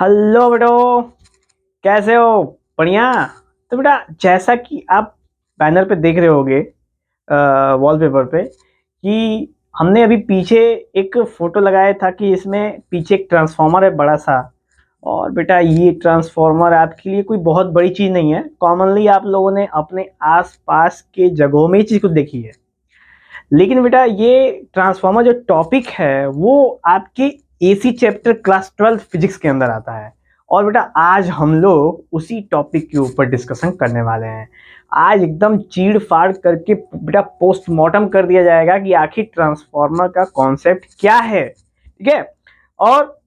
Hello बेटो, कैसे हो? बढ़िया। तो बेटा, जैसा कि आप बैनर पे देख रहे होगे, वॉलपेपर पे, कि हमने अभी पीछे एक फोटो लगाया था कि इसमें पीछे एक ट्रांसफार्मर है बड़ा सा। और बेटा, ये ट्रांसफार्मर आपके लिए कोई बहुत बड़ी चीज़ नहीं है। कॉमनली आप लोगों ने अपने आसपास के जगहों में ही चीज़ को देखी है। लेकिन बेटा, ये ट्रांसफार्मर जो टॉपिक है वो आपके एसी चैप्टर क्लास 12 फिजिक्स के अंदर आता है। और बेटा, आज हम लोग उसी टॉपिक के ऊपर डिस्कशन करने वाले हैं। आज एकदम चीड़ फाड़ करके बेटा पोस्टमार्टम कर दिया जाएगा कि आखिर ट्रांसफार्मर का कॉन्सेप्ट क्या है। ठीक है। और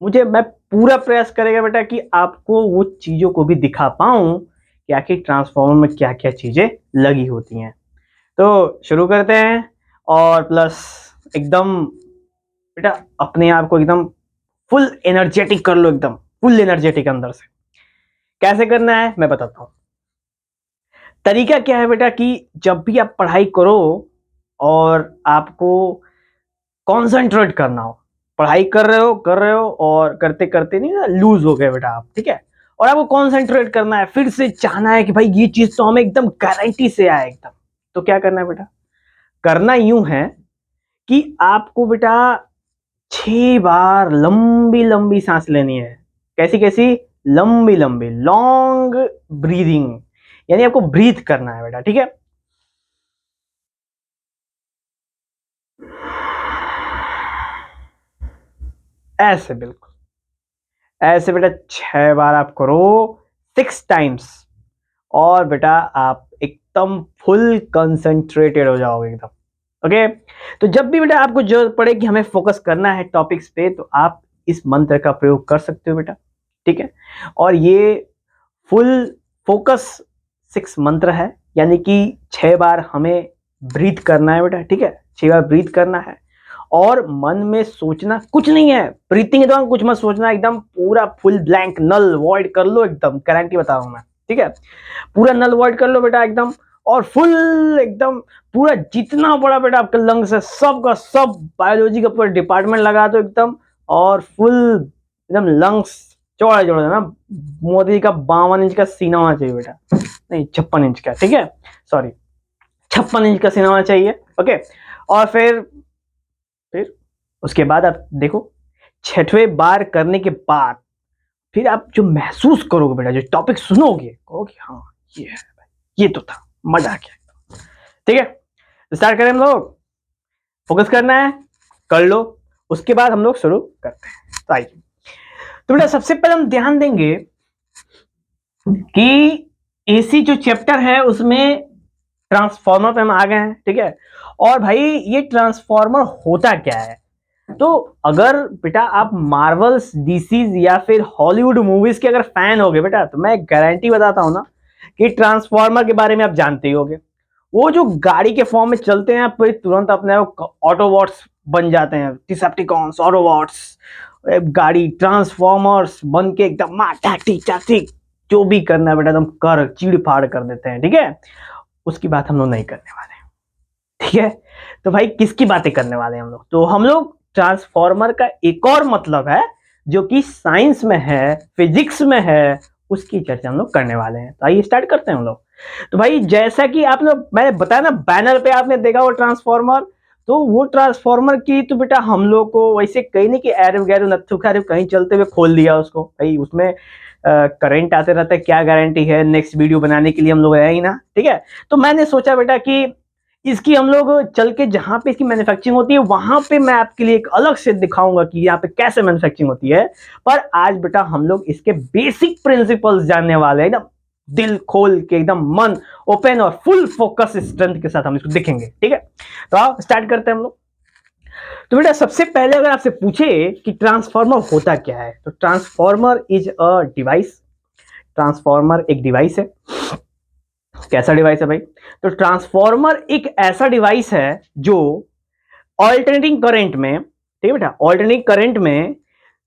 मैं पूरा प्रयास करेगा बेटा कि आपको वो चीज़ों को भी दिखा पाऊं कि आखिर ट्रांसफार्मर में क्या क्या चीज़ें लगी होती हैं। तो शुरू करते हैं। और प्लस एकदम बेटा अपने आप को एकदम फुल एनर्जेटिक कर लो, एकदम फुल एनर्जेटिक अंदर से। कैसे करना है मैं बताता हूँ। तरीका क्या है बेटा कि जब भी आप पढ़ाई करो और आपको कॉन्सेंट्रेट करना हो, पढ़ाई कर रहे हो और करते करते नहीं ना लूज हो गए बेटा आप। ठीक है। और आपको कॉन्सेंट्रेट करना है, फिर से चाहना है कि भाई ये चीज तो हमें एकदम गारंटी से आए एकदम। तो क्या करना है बेटा? करना यूं है कि आपको बेटा 6 बार लंबी लंबी सांस लेनी है। कैसी कैसी? लंबी लंबी, लॉन्ग ब्रीदिंग। यानी आपको ब्रीथ करना है बेटा। ठीक है। ऐसे बिल्कुल ऐसे बेटा 6 बार आप करो, 6 टाइम्स। और बेटा आप एकदम फुल कंसंट्रेटेड हो जाओगे एकदम। ओके। तो जब भी बेटा आपको जरूरत पड़े कि हमें फोकस करना है टॉपिक्स पे, तो आप इस मंत्र का प्रयोग कर सकते हो बेटा। ठीक है। और ये फुल फोकस 6 मंत्र है, यानी कि 6 बार हमें ब्रीथ करना है बेटा। ठीक है। 6 बार ब्रीथ करना है। और मन में सोचना कुछ नहीं है। ब्रीथिंग के दौरान कुछ मत सोचना, एकदम पूरा फुल ब्लैंक नल वॉइड कर लो एकदम, गारंटी बता रहा हूं मैं। ठीक है। पूरा नल वॉइड कर लो बेटा एकदम। और फुल एकदम पूरा जितना बड़ा बेटा आपका लंग्स है सब का सब बायोलॉजी का पूरा डिपार्टमेंट लगा दो एकदम। और फुल एकदम लंग्स चौड़ा चौड़ा ना, मोदी का 52 इंच का सीना होना चाहिए बेटा। नहीं, 56 इंच का। ठीक है। सॉरी, 56 इंच का सीना होना चाहिए। ओके। और फिर उसके बाद आप देखो, 6वें बार करने के बाद फिर आप जो महसूस करोगे बेटा, जो टॉपिक सुनोगे, कहोगे हाँ ये है, ये तो था, मजा आ गया। ठीक है। तो स्टार्ट करें हम लोग। फोकस करना है, कर लो। उसके बाद हम लोग शुरू करते हैं। तो आइए। तो बेटा सबसे पहले हम ध्यान देंगे कि एसी जो चैप्टर है उसमें ट्रांसफॉर्मर पे हम आ गए हैं। ठीक है। और भाई ये ट्रांसफॉर्मर होता क्या है? तो अगर बेटा आप मार्वल्स, डीसीज या फिर हॉलीवुड मूवीज के अगर फैन होगे बेटा, तो मैं गारंटी बताता हूं ना कि ट्रांसफॉर्मर के बारे में आप जानते ही होगे। वो जो गाड़ी के फॉर्म में चलते हैं, फिर तुरंत अपने ऑटोबॉट्स बन जाते हैं, डिसेप्टिकॉन्स, ऑटोबॉट्स, गाड़ी ट्रांसफॉर्मर्स बन के एकदम जो भी करना है बेटा एकदम कर चीड़ फाड़ कर देते हैं। ठीक है। उसकी बात हम लोग नहीं करने वाले। ठीक है। तो भाई किसकी बातें करने वाले हैं हम लोग? तो हम लोग ट्रांसफॉर्मर का एक और मतलब है जो कि साइंस में है, फिजिक्स में है, उसकी चर्चा हम लोग करने वाले हैं। तो आइए स्टार्ट करते हैं हम लोग। तो भाई जैसा कि आपने मैंने बताया ना, बैनर पे आपने देखा वो ट्रांसफॉर्मर। तो वो ट्रांसफॉर्मर की तो बेटा हम लोग को वैसे कहीं नहीं कि एरो गैरो नत्थु खारे कहीं चलते हुए खोल दिया उसको। भाई उसमें करंट आते रहता है, क्या गारंटी है? नेक्स्ट वीडियो बनाने के लिए हम लोग है ही ना। ठीक है। तो मैंने सोचा बेटा कि इसकी हम लोग चल के जहां पे इसकी मैन्युफैक्चरिंग होती है वहां पे मैं आपके लिए एक अलग से दिखाऊंगा कि यहाँ पे कैसे मैन्युफैक्चरिंग होती है। पर आज बेटा हम लोग इसके बेसिक प्रिंसिपल्स जानने वाले हैं, एकदम दिल खोल के, एकदम मन ओपन और फुल फोकस स्ट्रेंथ के साथ हम इसको देखेंगे। ठीक है। तो आओ स्टार्ट करते हैं हम लोग। तो बेटा सबसे पहले अगर आपसे पूछे कि ट्रांसफॉर्मर होता क्या है, तो transformer is a device. Transformer एक डिवाइस है। कैसा डिवाइस है भाई? तो ट्रांसफॉर्मर एक ऐसा डिवाइस है जो ऑल्टरनेटिंग करंट में, ठीक है बेटा, ऑल्टरनेटिंग करंट में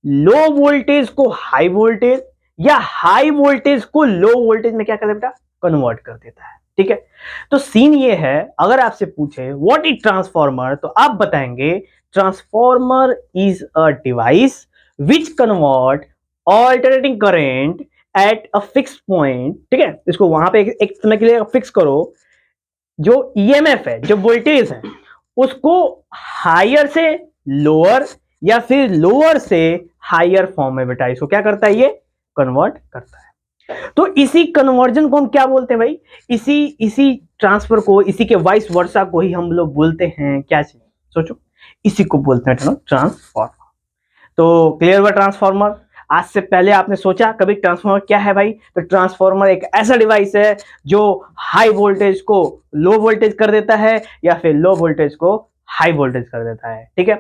लो वोल्टेज को हाई वोल्टेज या हाई वोल्टेज को लो वोल्टेज में क्या कर देता? कन्वर्ट कर देता है। ठीक है। तो सीन ये है, अगर आपसे पूछे व्हाट इज ट्रांसफॉर्मर, तो आप बताएंगे transformer is a device which convert alternating current at a fix point, ठीक है, इसको वहां पे एक समय के लिए फिक्स करो, जो ईएमएफ है, जो वोल्टेज है, उसको हायर से लोअर या फिर लोअर से हायर फॉर्म में बेटा इसको क्या करता है, ये कन्वर्ट करता है। तो इसी कन्वर्जन को हम क्या बोलते हैं भाई, इसी इसी ट्रांसफर को, इसी के वाइस वर्सा को ही हम लोग बोलते हैं क्या चीज, सोचो, इसी को बोलते हैं ट्रांसफॉर्मर। तो क्लियर हुआ ट्रांसफॉर्मर। आज से पहले आपने सोचा कभी ट्रांसफॉर्मर क्या है भाई, तो ट्रांसफॉर्मर एक ऐसा डिवाइस है जो हाई वोल्टेज को लो वोल्टेज कर देता है या फिर लो वोल्टेज को हाई वोल्टेज कर देता है, ठीक है।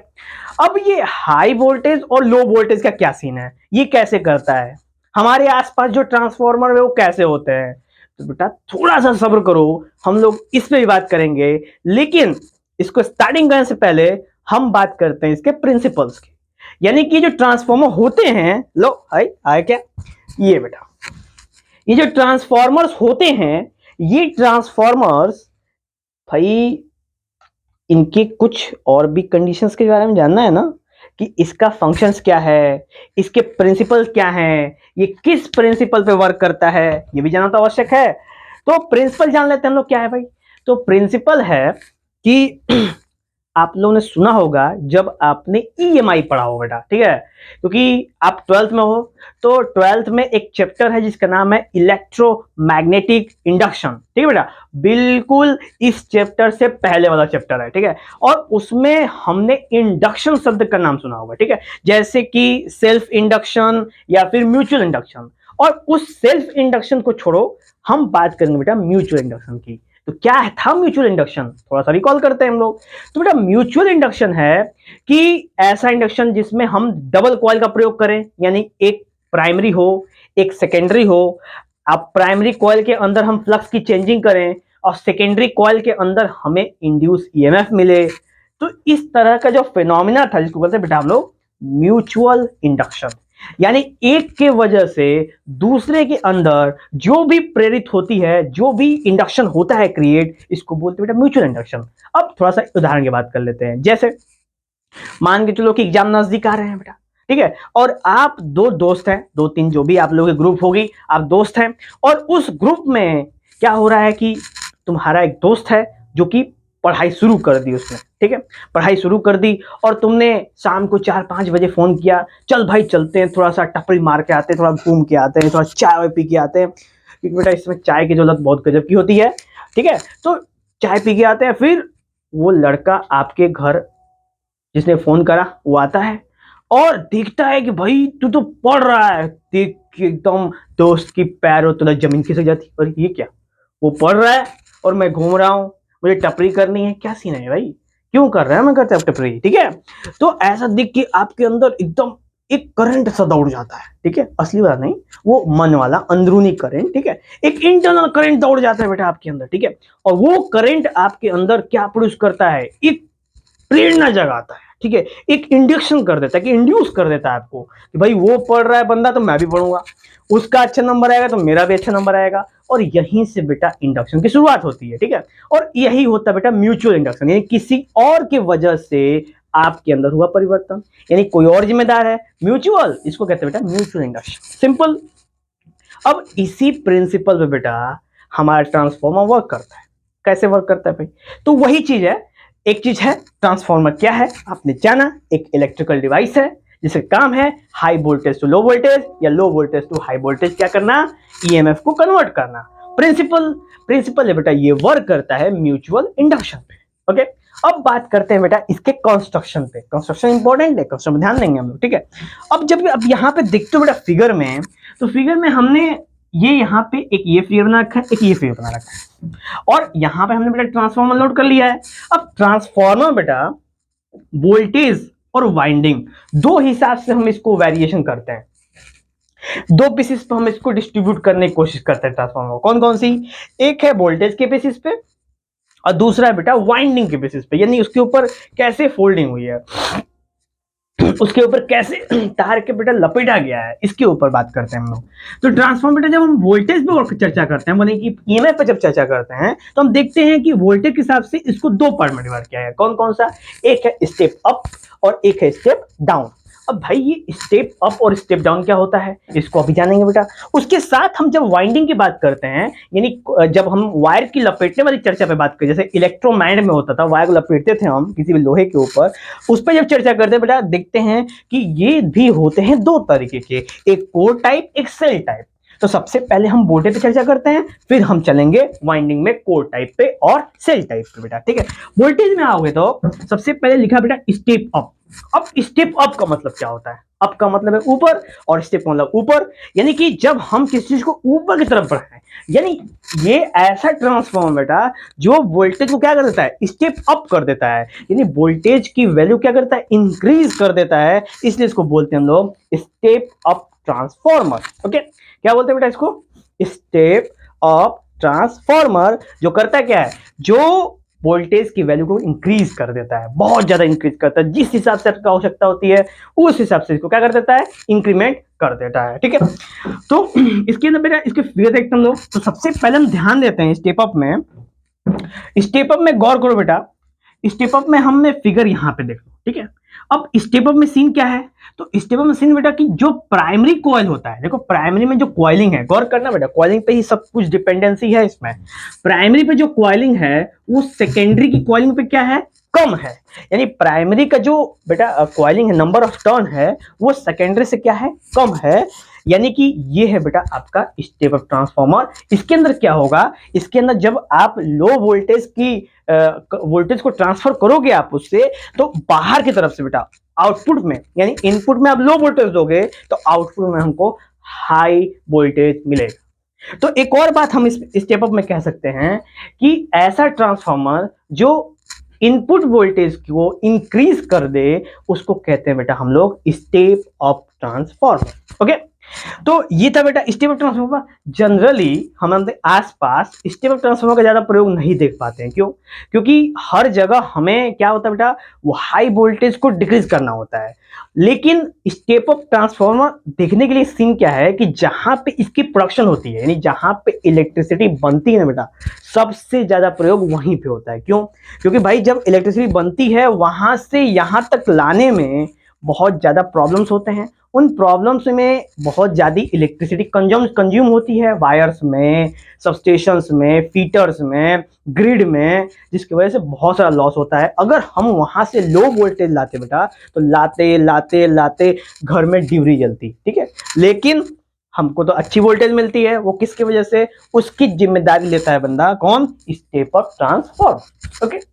अब ये हाई वोल्टेज और लो वोल्टेज का क्या सीन है, ये कैसे करता है, हमारे आसपास जो ट्रांसफॉर्मर है वो कैसे होते हैं, तो बेटा थोड़ा सा सब्र करो, हम लोग इस पे भी बात करेंगे, लेकिन इसको स्टार्टिंग करने से पहले हम बात करते हैं इसके प्रिंसिपल्स की। यानी कि जो ट्रांसफॉर्मर होते हैं, लो हाय आए क्या, ये बेटा ये जो ट्रांसफॉर्मर्स होते हैं, ये ट्रांसफॉर्मर्स भाई इनके कुछ और भी कंडीशंस के बारे में जानना है ना, कि इसका फंक्शंस क्या है, इसके प्रिंसिपल्स क्या हैं, ये किस प्रिंसिपल पे वर्क करता है, ये भी जानना तो आवश्यक है। तो प्रिंसिपल जान लेते हैं हम लोग क्या है भाई। तो प्रिंसिपल है कि आप लोगों ने सुना होगा जब आपने ईएमआई पढ़ा हो बेटा, ठीक है, क्योंकि आप 12th में हो, तो 12th में एक चैप्टर है जिसका नाम है इलेक्ट्रोमैग्नेटिक इंडक्शन, ठीक है बेटा, बिल्कुल इस चैप्टर से पहले वाला चैप्टर है, ठीक है। और उसमें हमने इंडक्शन शब्द का नाम सुना होगा, ठीक है, जैसे कि सेल्फ इंडक्शन या फिर म्यूचुअल इंडक्शन। और उस सेल्फ इंडक्शन को छोड़ो, हम बात करेंगे बेटा म्यूचुअल इंडक्शन की। तो क्या था म्यूचुअल इंडक्शन, थोड़ा सा रिकॉल करते हैं हम लोग। तो बेटा म्यूचुअल इंडक्शन है कि ऐसा इंडक्शन जिसमें हम डबल कॉइल का प्रयोग करें, यानी एक प्राइमरी हो एक सेकेंडरी हो। अब प्राइमरी कॉइल के अंदर हम फ्लक्स की चेंजिंग करें और सेकेंडरी कॉइल के अंदर हमें इंड्यूस ईएमएफ मिले। तो इस तरह का जो फिनोमिना था जिसको बोलते हैं बेटा हम लोग म्यूचुअल इंडक्शन, यानी एक के वजह से दूसरे के अंदर जो भी प्रेरित होती है, जो भी इंडक्शन होता है क्रिएट, इसको बोलते हैं बेटा म्यूचुअल इंडक्शन। अब थोड़ा सा उदाहरण की बात कर लेते हैं, जैसे मान के चलो कि एग्जाम नजदीक आ रहे हैं बेटा, ठीक है, और आप दो दोस्त हैं, दो तीन जो भी आप लोगों की ग्रुप होगी, आप दोस्त हैं, और उस ग्रुप में क्या हो रहा है कि तुम्हारा एक दोस्त है जो कि पढ़ाई शुरू कर दी उसने, ठीक है, पढ़ाई शुरू कर दी, और तुमने शाम को 4-5 बजे फोन किया, चल भाई चलते हैं, थोड़ा सा टपरी मार के आते हैं, थोड़ा घूम के आते हैं, थोड़ा चाय पी के आते हैं, क्योंकि बेटा इसमें चाय की जरूरत बहुत गजब की होती है, ठीक है। तो चाय पी के आते हैं, फिर वो लड़का आपके घर जिसने फोन करा वो आता है और देखता है कि भाई तू तो पढ़ रहा है, देख के एकदम दोस्त की पैरों तले जमीन खिसक जाती, और ये क्या, वो पढ़ रहा है और मैं घूम रहा हूँ, मुझे टपरी करनी है, क्या सीन है भाई, क्यों कर रहा है मैं करता टपरी, ठीक है। तो ऐसा दिख के आपके अंदर एकदम एक करंट सा दौड़ जाता है, ठीक है, असली वाला नहीं, वो मन वाला अंदरूनी करंट, ठीक है, एक इंटरनल करंट दौड़ जाता है बेटा आपके अंदर, ठीक है। और वो करंट आपके अंदर क्या प्रोड्यूस करता है, एक प्रेरणा जगाता है, ठीक है, एक इंडक्शन कर देता है, कि इंड्यूस कर देता है आपको कि भाई वो पढ़ रहा है बंदा तो मैं भी पढ़ूंगा, उसका अच्छा नंबर आएगा तो मेरा भी अच्छा नंबर आएगा, और यहीं से बेटा इंडक्शन की शुरुआत होती है, ठीक है। और यही होता है बेटा म्यूचुअल इंडक्शन, यानी किसी और की वजह से आपके अंदर हुआ परिवर्तन, यानी कोई और जिम्मेदार है, म्यूचुअल, इसको कहते हैं बेटा म्यूचुअल इंडक्शन, सिंपल। अब इसी प्रिंसिपल पे बेटा हमारा ट्रांसफॉर्मर वर्क करता है। कैसे वर्क करता है भाई, तो वही चीज है, एक चीज है ट्रांसफॉर्मर क्या है आपने जाना, एक इलेक्ट्रिकल डिवाइस है जिसका काम है high voltage to low voltage या low voltage to high voltage क्या करना, ईएमएफ को कन्वर्ट करना। प्रिंसिपल प्रिंसिपल है बेटा ये वर्क करता है म्यूचुअल इंडक्शन पे, ओके। अब बात करते हैं बेटा इसके कंस्ट्रक्शन पे, कंस्ट्रक्शन इंपॉर्टेंट है, कंस्ट्रक्शन पे ध्यान देंगे हम लोग, ठीक है। अब यहाँ पे देखते हो बेटा फिगर में, तो फिगर में हमने ये यहाँ पे एक ये फिगर बना रखा है, एक ये फिगर बना रखा है, और यहाँ पे हमने बेटा ट्रांसफार्मर लोड कर लिया है। अब ट्रांसफार्मर बेटा वोल्टेज और वाइंडिंग दो हिसाब से हम इसको वेरिएशन करते हैं, दो बेसिस पे हम इसको डिस्ट्रीब्यूट करने की कोशिश करते हैं ट्रांसफार्मर, कौन कौन सी, एक है वोल्टेज के बेसिस पे और दूसरा है बेटा वाइंडिंग के बेसिस पे, यानी उसके ऊपर कैसे फोल्डिंग हुई है, उसके ऊपर कैसे तार के बेटा लपेटा गया है, इसके ऊपर बात करते हैं हम लोग। तो ट्रांसफॉर्मर बेटा जब हम वोल्टेज पे चर्चा करते हैं, यानी कि ईएमएफ पे जब चर्चा करते हैं, तो हम देखते हैं कि वोल्टेज के हिसाब से इसको दो पार्ट में डिवाइड किया है, कौन कौन सा, एक है स्टेप अप और एक है स्टेप डाउन। अब भाई ये स्टेप अप और स्टेप डाउन क्या होता है इसको अभी जानेंगे बेटा। उसके साथ हम जब वाइंडिंग की बात करते हैं, यानी जब हम वायर की लपेटने वाली चर्चा पे बात करें, जैसे इलेक्ट्रोमैग्नेट में होता था, वायर को लपेटते थे हम किसी भी लोहे के ऊपर, उस पर जब चर्चा करते हैं बेटा देखते हैं कि ये भी होते हैं दो तरीके के, एक कोर टाइप एक सेल टाइप। तो सबसे पहले हम वोल्टेज पे चर्चा करते हैं, फिर हम चलेंगे वाइंडिंग में कोर टाइप पे और सेल टाइप पे बेटा, ठीक है। वोल्टेज में आओगे तो सबसे पहले लिखा बेटा स्टेप अप। अब स्टेप अप का मतलब क्या होता है? अप का मतलब है ऊपर और स्टेप मतलब ऊपर, यानी कि जब हम किसी चीज को ऊपर की तरफ बढ़ाएं, यानी ये ऐसा ट्रांसफॉर्मर बेटा जो वोल्टेज को क्या कर देता है, स्टेप अप कर देता है, यानी वोल्टेज की वैल्यू क्या करता है, इंक्रीज कर देता है, इसलिए इसको बोलते हैं हम लोग स्टेप अप ट्रांसफॉर्मर। ओके, क्या बोलते हैं बेटा इसको, स्टेप अप ट्रांसफॉर्मर। जो करता है क्या है, जो वोल्टेज की वैल्यू को इंक्रीज कर देता है, बहुत ज्यादा इंक्रीज करता है, जिस हिसाब से आपको आवश्यकता होती है उस हिसाब से इसको क्या कर देता है, इंक्रीमेंट कर देता है, ठीक है। तो इसके अंदर बेटा इसके फिगर देखते हम लोग। तो सबसे पहले हम ध्यान देते हैं स्टेप अप में, स्टेप अप में गौर करो बेटा, स्टेप अप में हमने फिगर यहां पे देखो, ठीक है। अब स्टेप अप में सीन क्या है, तो स्टेप अप में सीन बेटा कि जो प्राइमरी कॉइल होता है, देखो प्राइमरी में जो कॉइलिंग है, गौर करना बेटा, कॉइलिंग पे ही सब कुछ डिपेंडेंसी है इसमें। प्राइमरी पे जो कॉइलिंग है वो सेकेंडरी की कॉइलिंग पे क्या है, कम है, यानी प्राइमरी का जो बेटा कॉइलिंग है, नंबर ऑफ टर्न है, वो सेकेंडरी से क्या है, कम है, यानी कि ये है बेटा आपका स्टेप अप ट्रांसफार्मर। इसके अंदर क्या होगा, इसके अंदर जब आप लो वोल्टेज की वोल्टेज को ट्रांसफर करोगे आप उससे, तो बाहर की तरफ से बेटा आउटपुट में, यानी इनपुट में आप लो वोल्टेज दोगे तो आउटपुट में हमको हाई वोल्टेज मिलेगा। तो एक और बात हम इस स्टेप अप में कह सकते हैं कि ऐसा ट्रांसफार्मर जो इनपुट वोल्टेज को इंक्रीज कर दे उसको कहते हैं बेटा हम लोग स्टेप अप ट्रांसफार्मर। ओके, तो ये था बेटा स्टेप अप ट्रांसफार्मर। जनरली हम अपने आसपास स्टेप अप ट्रांसफार्मर का ज्यादा प्रयोग नहीं देख पाते हैं, क्यों? क्योंकि हर जगह हमें क्या होता है बेटा, वो हाई वोल्टेज को डिक्रीज करना होता है। लेकिन स्टेप अप ट्रांसफार्मर देखने के लिए सीन क्या है कि जहां पे इसकी प्रोडक्शन होती है, यानी जहां पे इलेक्ट्रिसिटी बनती है ना बेटा, सबसे ज्यादा प्रयोग वहीं पे होता है। क्यों? क्योंकि भाई जब इलेक्ट्रिसिटी बनती है वहां से यहां तक लाने में बहुत ज्यादा प्रॉब्लम्स होते हैं, उन प्रॉब्लम्स में बहुत ज्यादा इलेक्ट्रिसिटी कंज्यूम होती है, वायर्स में, सबस्टेशंस में, फीटर्स में, ग्रिड में, जिसकी वजह से बहुत सारा लॉस होता है। अगर हम वहां से लो वोल्टेज लाते बेटा, तो लाते लाते लाते घर में डिवरी जलती, ठीक है। लेकिन हमको तो अच्छी वोल्टेज मिलती है, वो किसकी वजह से, उसकी जिम्मेदारी लेता है बंदा कौन, स्टेप अप ट्रांसफार्मर। ओके,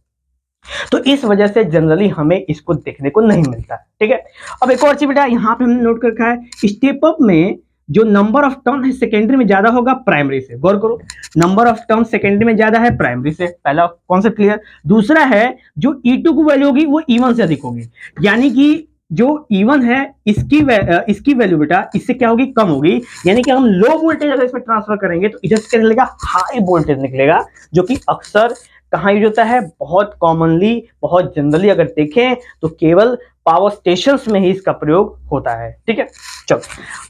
तो इस वजह से जनरली हमें इसको देखने को नहीं मिलता है, ठीक है। अब एक और चीज बेटा यहाँ पे हमने नोट कर रखा है, स्टेप अप में जो नंबर ऑफ टर्न है सेकेंडरी में ज्यादा होगा प्राइमरी से। गौर करो, नंबर ऑफ टर्न सेकेंडरी में ज्यादा है प्राइमरी से, पहला कॉन्सेप्ट क्लियर। दूसरा है जो E2 की वैल्यू होगी वो E1 से अधिक होगी, यानी कि जो E1 है इसकी वैल्यू बेटा इससे क्या होगी, कम होगी, यानी कि हम लो वोल्टेज अगर इसमें ट्रांसफर करेंगे तो इधर से क्या निकलेगा, हाई वोल्टेज निकलेगा, जो कि अक्सर कहाँ यूज होता है, बहुत कॉमनली, बहुत जनरली अगर देखें तो केवल पावर स्टेशंस में ही इसका प्रयोग होता है, ठीक है। चलो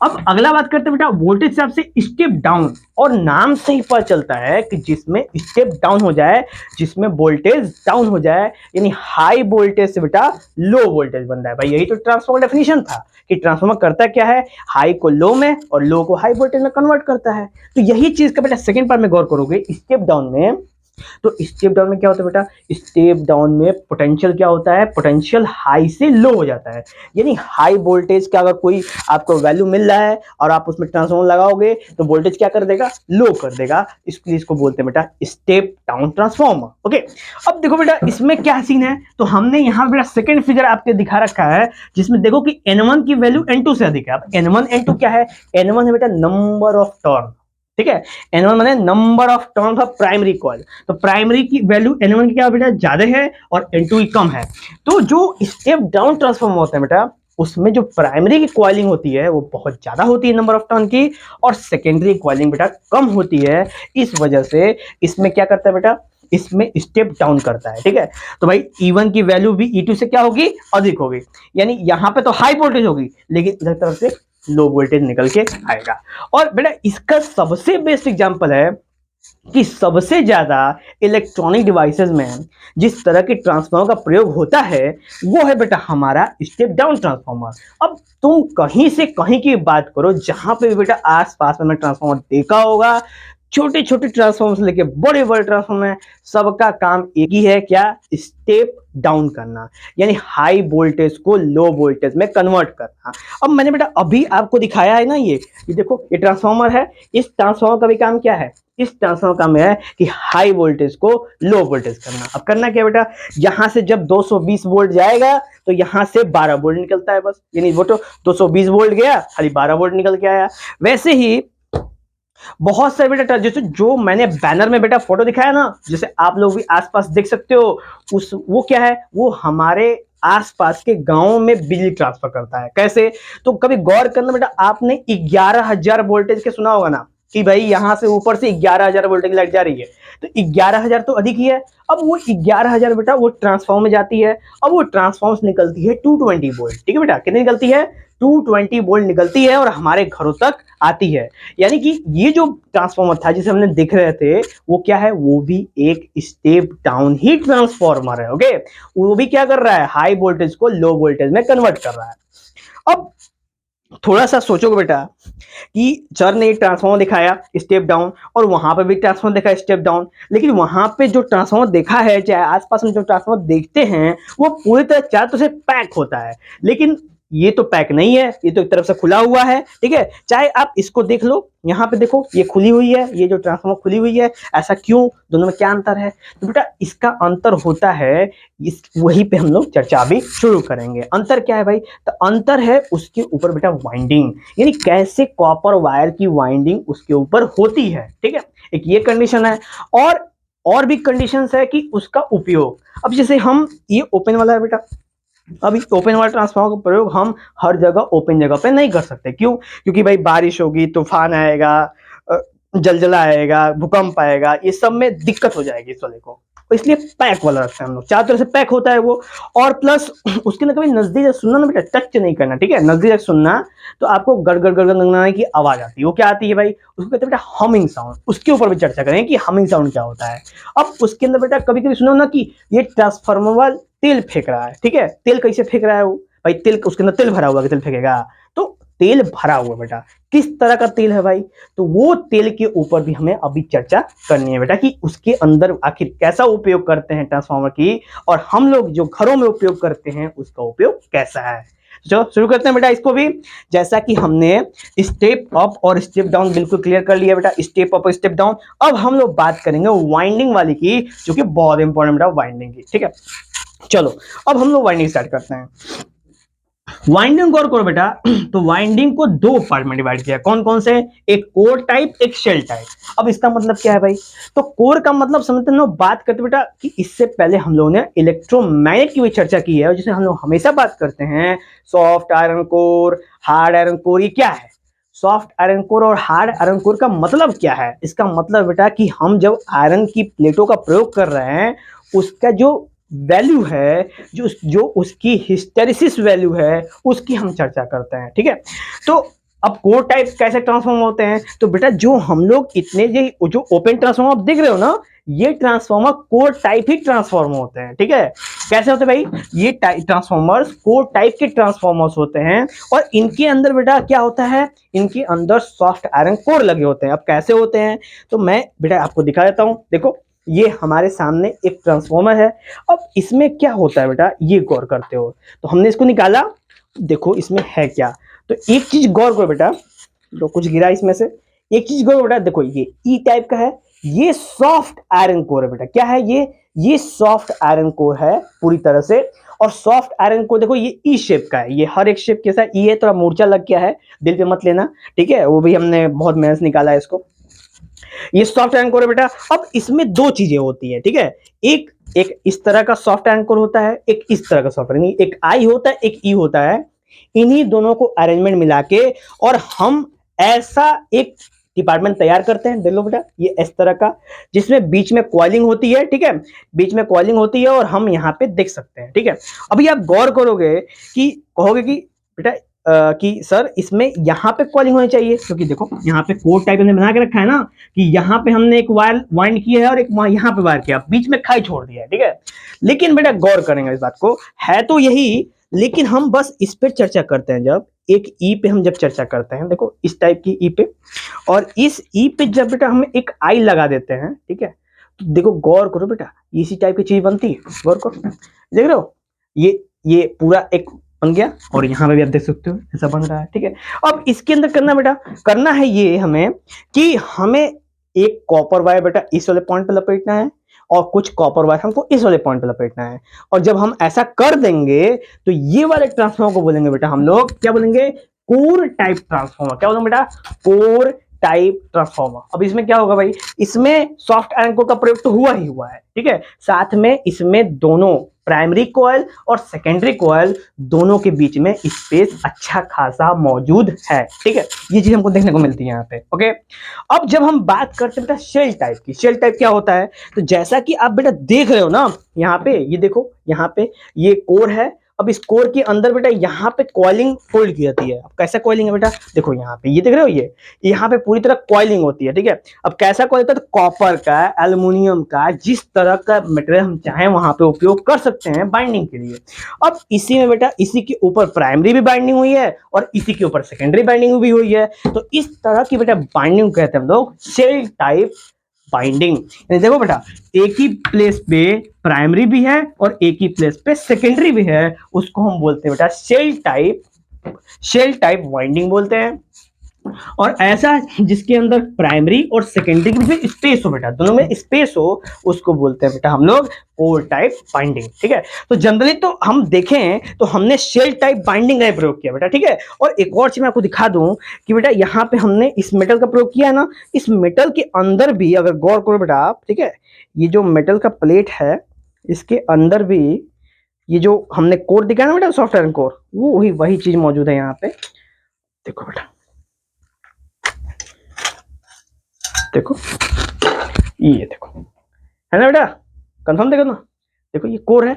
अब अगला बात करते हैं बेटा वोल्टेज हिसाब से स्टेप डाउन, और नाम से ही पता चलता है कि जिसमें स्टेप डाउन हो जाए, जिसमें वोल्टेज डाउन हो जाए, यानी हाई वोल्टेज से बेटा लो वोल्टेज बनता है। भाई यही तो ट्रांसफार्मर डेफिनेशन था कि ट्रांसफार्मर करता क्या है, हाई को लो में और लो को हाई वोल्टेज में कन्वर्ट करता है। तो यही चीज का बेटा सेकंड पार्ट में गौर करोगे स्टेप डाउन में, तो स्टेप डाउन में क्या होता है बेटा, स्टेप डाउन में पोटेंशियल क्या होता है, पोटेंशियल हाई से लो हो जाता है, यानी हाई वोल्टेज का अगर कोई आपको वैल्यू मिल रहा है और आप उसमें ट्रांसफार्मर लगाओगे तो वोल्टेज क्या कर देगा, लो कर देगा, इसलिए इसको बोलते हैं बेटा स्टेप डाउन ट्रांसफार्मर। ओके, अब देखो बेटा इसमें क्या सीन है, तो हमने यहाँ बेटा सेकंड फिगर आपके दिखा रखा है, जिसमें देखो कि N1 की वैल्यू N2 से अधिक है। अब N1 N2 क्या है, N1 है बेटा नंबर ऑफ टर्न, ठीक है। N1 माने number of turn off primary coil, तो प्राइमरी की वैल्यू N1 की क्या बेटा ज्यादा है और N2 की कम है। तो जो स्टेप डाउन ट्रांसफॉर्मर होता है बेटा, उसमें जो प्राइमरी की कॉइलिंग होती है वो बहुत ज्यादा होती है नंबर ऑफ टर्न की, और सेकेंडरी कॉइलिंग बेटा कम होती है। इस वजह से इसमें क्या करता है बेटा, इसमें स्टेप डाउन करता है, ठीक है। तो भाई E1 की वैल्यू भी E2 से क्या होगी, अधिक होगी, यानी यहां पे तो हाई वोल्टेज होगी लेकिन इधर तरफ से लो वोल्टेज निकल के आएगा। और बेटा इसका सबसे बेस्ट एग्जांपल है कि सबसे ज्यादा इलेक्ट्रॉनिक डिवाइसेस में जिस तरह के ट्रांसफार्मर का प्रयोग होता है वो है बेटा हमारा स्टेप डाउन ट्रांसफार्मर। अब तुम कहीं से कहीं की बात करो, जहां पे भी बेटा आस पास में ट्रांसफार्मर देखा होगा, छोटे छोटे ट्रांसफार्मर से लेके बड़े बड़े ट्रांसफार्मर है, सबका काम एक ही है, क्या? स्टेप डाउन करना, यानी हाई वोल्टेज को लो वोल्टेज में कन्वर्ट करना। अब मैंने बेटा अभी आपको दिखाया है ना, ये देखो ये ट्रांसफार्मर है, इस ट्रांसफार्मर का भी काम क्या है? इस ट्रांसफार्मर का काम है कि हाई वोल्टेज को लो वोल्टेज करना। अब करना क्या बेटा, यहां से जब 220 वोल्ट जाएगा तो यहां से 12 वोल्ट निकलता है बस, यानी वो तो 220 वोल्ट गया, खाली 12 वोल्ट निकल के आया। वैसे ही बहुत सारे बेटा जैसे जो मैंने बैनर में बेटा फोटो दिखाया ना, जैसे आप लोग भी आसपास देख सकते हो, उस वो क्या है, वो हमारे आसपास के गांवों में बिजली ट्रांसफर करता है। कैसे? तो कभी गौर करना बेटा, आपने 11,000 वोल्टेज के सुना होगा ना, कि भाई यहां से ऊपर से 11,000 वोल्टेज की लाइट जा रही है, तो 11,000 तो अधिक ही है। अब वो 11,000 बेटा वो ट्रांसफॉर्म में जाती है, अब वो ट्रांसफॉर्म निकलती है 220 वोल्ट। ठीक है बेटा, कितनी निकलती है? 220 वोल्ट निकलती है और हमारे घरों तक आती है। यानी कि ये जो ट्रांसफॉर्मर था जिसे हमने देख रहे थे, वो क्या है? वो भी एक स्टेप डाउन ही ट्रांसफॉर्मर है। ओके, वो भी क्या कर रहा है? हाई वोल्टेज को लो वोल्टेज में कन्वर्ट कर रहा है। अब थोड़ा सा सोचोगे बेटा कि सर ने एक ट्रांसफॉर्मर दिखाया स्टेप डाउन, और वहां पर भी ट्रांसफॉर्मर देखा स्टेप डाउन, लेकिन वहां पे जो ट्रांसफॉर्मर देखा है, चाहे आसपास में जो ट्रांसफॉर्मर देखते हैं, वो पूरी तरह चारों तरफ से पैक होता है, लेकिन ये तो पैक नहीं है, ये तो एक तरफ से खुला हुआ है। ठीक है, चाहे आप इसको देख लो, यहाँ पे देखो ये खुली हुई है, ये जो ट्रांसफॉर्मर खुली हुई है, ऐसा क्यों? दोनों में क्या अंतर है? तो बेटा इसका अंतर होता है, इस वहीं पे हम लोग चर्चा भी शुरू करेंगे। अंतर क्या है भाई? तो अंतर है उसके ऊपर बेटा वाइंडिंग, यानी कैसे कॉपर वायर की वाइंडिंग उसके ऊपर होती है। ठीक है, एक ये कंडीशन है, और भी कंडीशंस है कि उसका उपयोग। अब जैसे हम ये ओपन वाला है बेटा, अब इस ओपन वाला ट्रांसफार्मर का प्रयोग हम हर जगह ओपन जगह पे नहीं कर सकते। क्यों? क्योंकि भाई बारिश होगी, तूफान आएगा, जलजला आएगा, भूकंप आएगा, ये सब में दिक्कत हो जाएगी इस वाले को, तो इसलिए पैक वाला रखते हैं हम लोग, चारों तरफ से पैक होता है वो। और प्लस उसके अंदर कभी नजदीक से सुनना ना बेटा, टच नहीं करना। ठीक है, नजदीक से सुनना तो आपको गड़गड़ गड़गड़ गड़गड़ाने की आवाज आती है। वो क्या आती है भाई? उसको कहते हैं बेटा हमिंग साउंड। उसके ऊपर भी चर्चा करें कि हमिंग साउंड क्या होता है। अब उसके अंदर बेटा कभी कभी सुनो ना कि ये ट्रांसफार्मर तेल फेंक रहा है। ठीक है, तेल कैसे फेंक रहा है वो? भाई तेल, उसके अंदर तेल भरा हुआ है, तेल फेंकेगा? तो तेल भरा हुआ बेटा, किस तरह का तेल है भाई? तो वो तेल के ऊपर भी हमें अभी चर्चा करनी है बेटा, कि उसके अंदर आखिर कैसा उपयोग करते हैं ट्रांसफार्मर की, और हम लोग जो घरों में उपयोग करते हैं उसका उपयोग कैसा है। चलो शुरू करते हैं बेटा इसको भी। जैसा कि हमने स्टेप अप और स्टेप डाउन बिल्कुल क्लियर कर लिया बेटा, स्टेप अप और स्टेप डाउन। अब हम लोग बात करेंगे वाइंडिंग वाली की, जो कि बहुत इंपॉर्टेंट बेटा, वाइंडिंग की। ठीक है, चलो अब हम लोग वाइंडिंग स्टार्ट करते हैं। वाइंडिंग गौर करो बेटा, तो वाइंडिंग को दो पार्ट में डिवाइड किया। कौन कौन से? एक कोर टाइप, एक शेल टाइप। अब इसका मतलब क्या है भाई? तो कोर का मतलब समझते हैं, बात करते बेटा कि इससे पहले हम लोगों ने इलेक्ट्रोमैग्नेट की भी चर्चा की है, और जिसे हम लोग हमेशा बात करते हैं soft iron core, hard iron core. ये क्या है सॉफ्ट आयरन कोर और हार्ड आयरन कोर? का मतलब क्या है? इसका मतलब बेटा कि हम जब आयरन की प्लेटों का प्रयोग कर रहे हैं, उसका जो वैल्यू है, जो उसकी हिस्टेरिसिस वैल्यू है, उसकी हम चर्चा करते हैं। ठीक है, तो अब कोर टाइप कैसे ट्रांसफॉर्म होते हैं? तो बेटा जो हम लोग इतने जो ओपन ट्रांसफॉर्मर आप देख रहे हो ना, ये ट्रांसफॉर्मर कोर टाइप ही ट्रांसफॉर्मर होते हैं। ठीक है, कैसे होते हैं भाई? ये ट्रांसफॉर्मर्स कोर टाइप के ट्रांसफॉर्मर्स होते हैं, और इनके अंदर बेटा क्या होता है? इनके अंदर सॉफ्ट आयरन कोर लगे होते हैं। अब कैसे होते हैं? तो मैं बेटा आपको दिखा देता हूं। देखो ये हमारे सामने एक ट्रांसफॉर्मर है। अब इसमें क्या होता है बेटा, ये गौर करते हो, तो हमने इसको निकाला, देखो इसमें है क्या। तो एक चीज गौर करो बेटा, तो कुछ गिरा इसमें से, एक चीज गौर बेटा, देखो ये ई टाइप का है, ये सॉफ्ट आयरन कोर है बेटा। क्या है ये सॉफ्ट आयरन कोर है पूरी तरह से। और सॉफ्ट आयरन कोर देखो ये ई शेप का है, ये हर एक शेप कैसा ई है, थोड़ा मूर्छा लग गया है, दिल पे मत लेना। ठीक है, वो भी हमने बहुत मेहनत से निकाला है इसको। ये सॉफ्ट आयरन कोर है बेटा। अब इसमें दो चीजें होती है। ठीक है, एक एक इस तरह का सॉफ्ट आयरन कोर होता है, एक इस तरह का सॉफ्ट आयरन, एक आई होता है, एक ई होता है। इन्हीं दोनों को अरेंजमेंट मिला के और हम ऐसा एक डिपार्टमेंट तैयार करते हैं। देख लो बेटा ये इस तरह का, जिसमें बीच में कॉइलिंग होती है। ठीक है, बीच में कॉइलिंग होती है और हम यहाँ पे देख सकते हैं। ठीक है, अभी आप गौर करोगे कि कहोगे कि बेटा कि सर इसमें यहाँ पे कॉलिंग होनी चाहिए, क्योंकि देखो यहाँ पे कोर टाइप हमने बना के रखा है ना कि यहाँ पे हमने एक वायर वाइंड किया है और एक यहाँ पे वायर किया, बीच में खाई छोड़ दिया है, ठीक है। लेकिन बेटा गौर करेंगे इस बात को, है तो यही, लेकिन हम बस इस पे चर्चा करते हैं जब एक ई पे हम जब चर्चा करते हैं, देखो इस टाइप की ई पे, और इस ई पे जब बेटा हम एक आई लगा देते हैं, ठीक है, तो देखो गौर करो बेटा इसी टाइप की चीज बनती है, गौर करो, देख रहे हो, ये पूरा एक बन गया, और यहाँ पे भी आप देख सकते हो ऐसा बन रहा है, ठीक है। अब इसके अंदर करना बेटा, करना है ये हमें कि हमें एक कॉपर वायर बेटा इस वाले पॉइंट पे लपेटना है और कुछ कॉपर वायर हमको इस वाले पॉइंट पे लपेटना है, और जब हम ऐसा कर देंगे तो ये वाले ट्रांसफॉर्मर को बोलेंगे बेटा हम लोग क्या बोलेंगे, कोर टाइप ट्रांसफॉर्मर। क्या बोलेंगे बेटा, कोर टाइप ट्रांसफॉर्मर। अब इसमें क्या होगा भाई, इसमें सॉफ्ट आयरन कोर का प्रयोग तो हुआ ही हुआ है, ठीक है, साथ में इसमें दोनों प्राइमरी कॉइल और सेकेंडरी कॉइल दोनों के बीच में स्पेस अच्छा खासा मौजूद है, ठीक है, ये चीज हमको देखने को मिलती है यहाँ पे, ओके। अब जब हम बात करते हैं बेटा शेल टाइप की, शेल टाइप क्या होता है, तो जैसा कि आप बेटा देख रहे हो ना यहाँ पे, ये देखो यहाँ पे ये कोर है, अब इस कोर के अंदर बेटा यहाँ पे कॉइलिंग फोल्ड की जाती है। अब कैसा कॉइलिंग है बेटा, देखो यहाँ पे ये देख रहे हो, ये यहाँ पे पूरी तरह कॉइलिंग होती है, ठीक है। अब कैसा कॉइल होता है, तो कॉपर का, एल्युमिनियम का, जिस तरह का मटेरियल हम चाहें वहां पे उपयोग कर सकते हैं बाइंडिंग के लिए। अब इसी में बेटा इसी के ऊपर प्राइमरी भी बाइंडिंग हुई है और इसी के ऊपर सेकेंडरी बाइंडिंग भी हुई है, तो इस तरह की बेटा बाइंडिंग कहते हैं हम लोग शेल टाइप बाइंडिंग। देखो बेटा एक ही प्लेस पे प्राइमरी भी है और एक ही प्लेस पे सेकेंडरी भी है, उसको हम बोलते हैं बेटा शेल टाइप बाइंडिंग बोलते हैं। और ऐसा जिसके अंदर प्राइमरी और सेकेंडरी के बीच में स्पेस हो बेटा, दोनों में स्पेस हो, उसको बोलते हैं बेटा हम लोग कोर टाइप बाइंडिंग, ठीक है। तो जनरली तो हम देखें तो हमने शेल टाइप बाइंडिंग का प्रयोग किया बेटा, ठीक है। और एक और चीज मैं आपको दिखा दूं कि बेटा यहाँ पे हमने इस मेटल का प्रयोग किया है ना, इस मेटल के अंदर भी अगर गौर करो बेटा आप, ठीक है, ये जो मेटल का प्लेट है इसके अंदर भी ये जो हमने कोर दिखाया ना बेटा, सॉफ्ट आयरन कोर, वो वही चीज मौजूद है यहाँ पे, देखो बेटा, देखो ये देखो, है ना बेटा, कंफर्म देखो ना, देखो ये कोर है,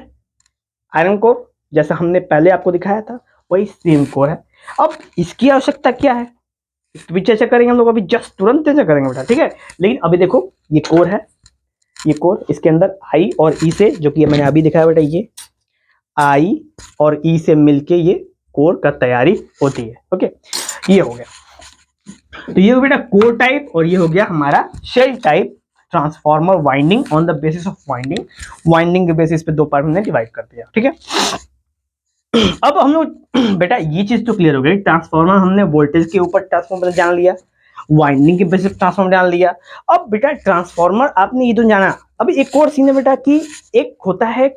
आयरन कोर, जैसा हमने पहले आपको दिखाया था वही सेम कोर है। अब इसकी आवश्यकता क्या है, इसकी भी चर्चा करेंगे हम लोग, अभी जस्ट तुरंत चर्चा करेंगे बेटा, ठीक है। लेकिन अभी देखो ये कोर है, ये कोर, इसके अंदर आई और ई से, जो कि मैंने अभी दिखाया बेटा, ये आई और ई से मिलके ये कोर का तैयारी होती है, ओके। ये हो गया, तो ये हो बेटा कोर टाइप, और ये हो गया हमारा shell type transformer winding on the basis of winding के बेसिस पे दो पार्ट में डिवाइड कर दिया, ठीक है। अब हम लोग बेटा ये चीज तो क्लियर हो गई, ट्रांसफॉर्मर हमने वोल्टेज के ऊपर ट्रांसफॉर्मर जान लिया, वाइंडिंग के बेसिस ट्रांसफॉर्मर जान लिया। अब बेटा ट्रांसफॉर्मर आपने ये तो जाना, अभी एक और सीन है बेटा कि एक होता है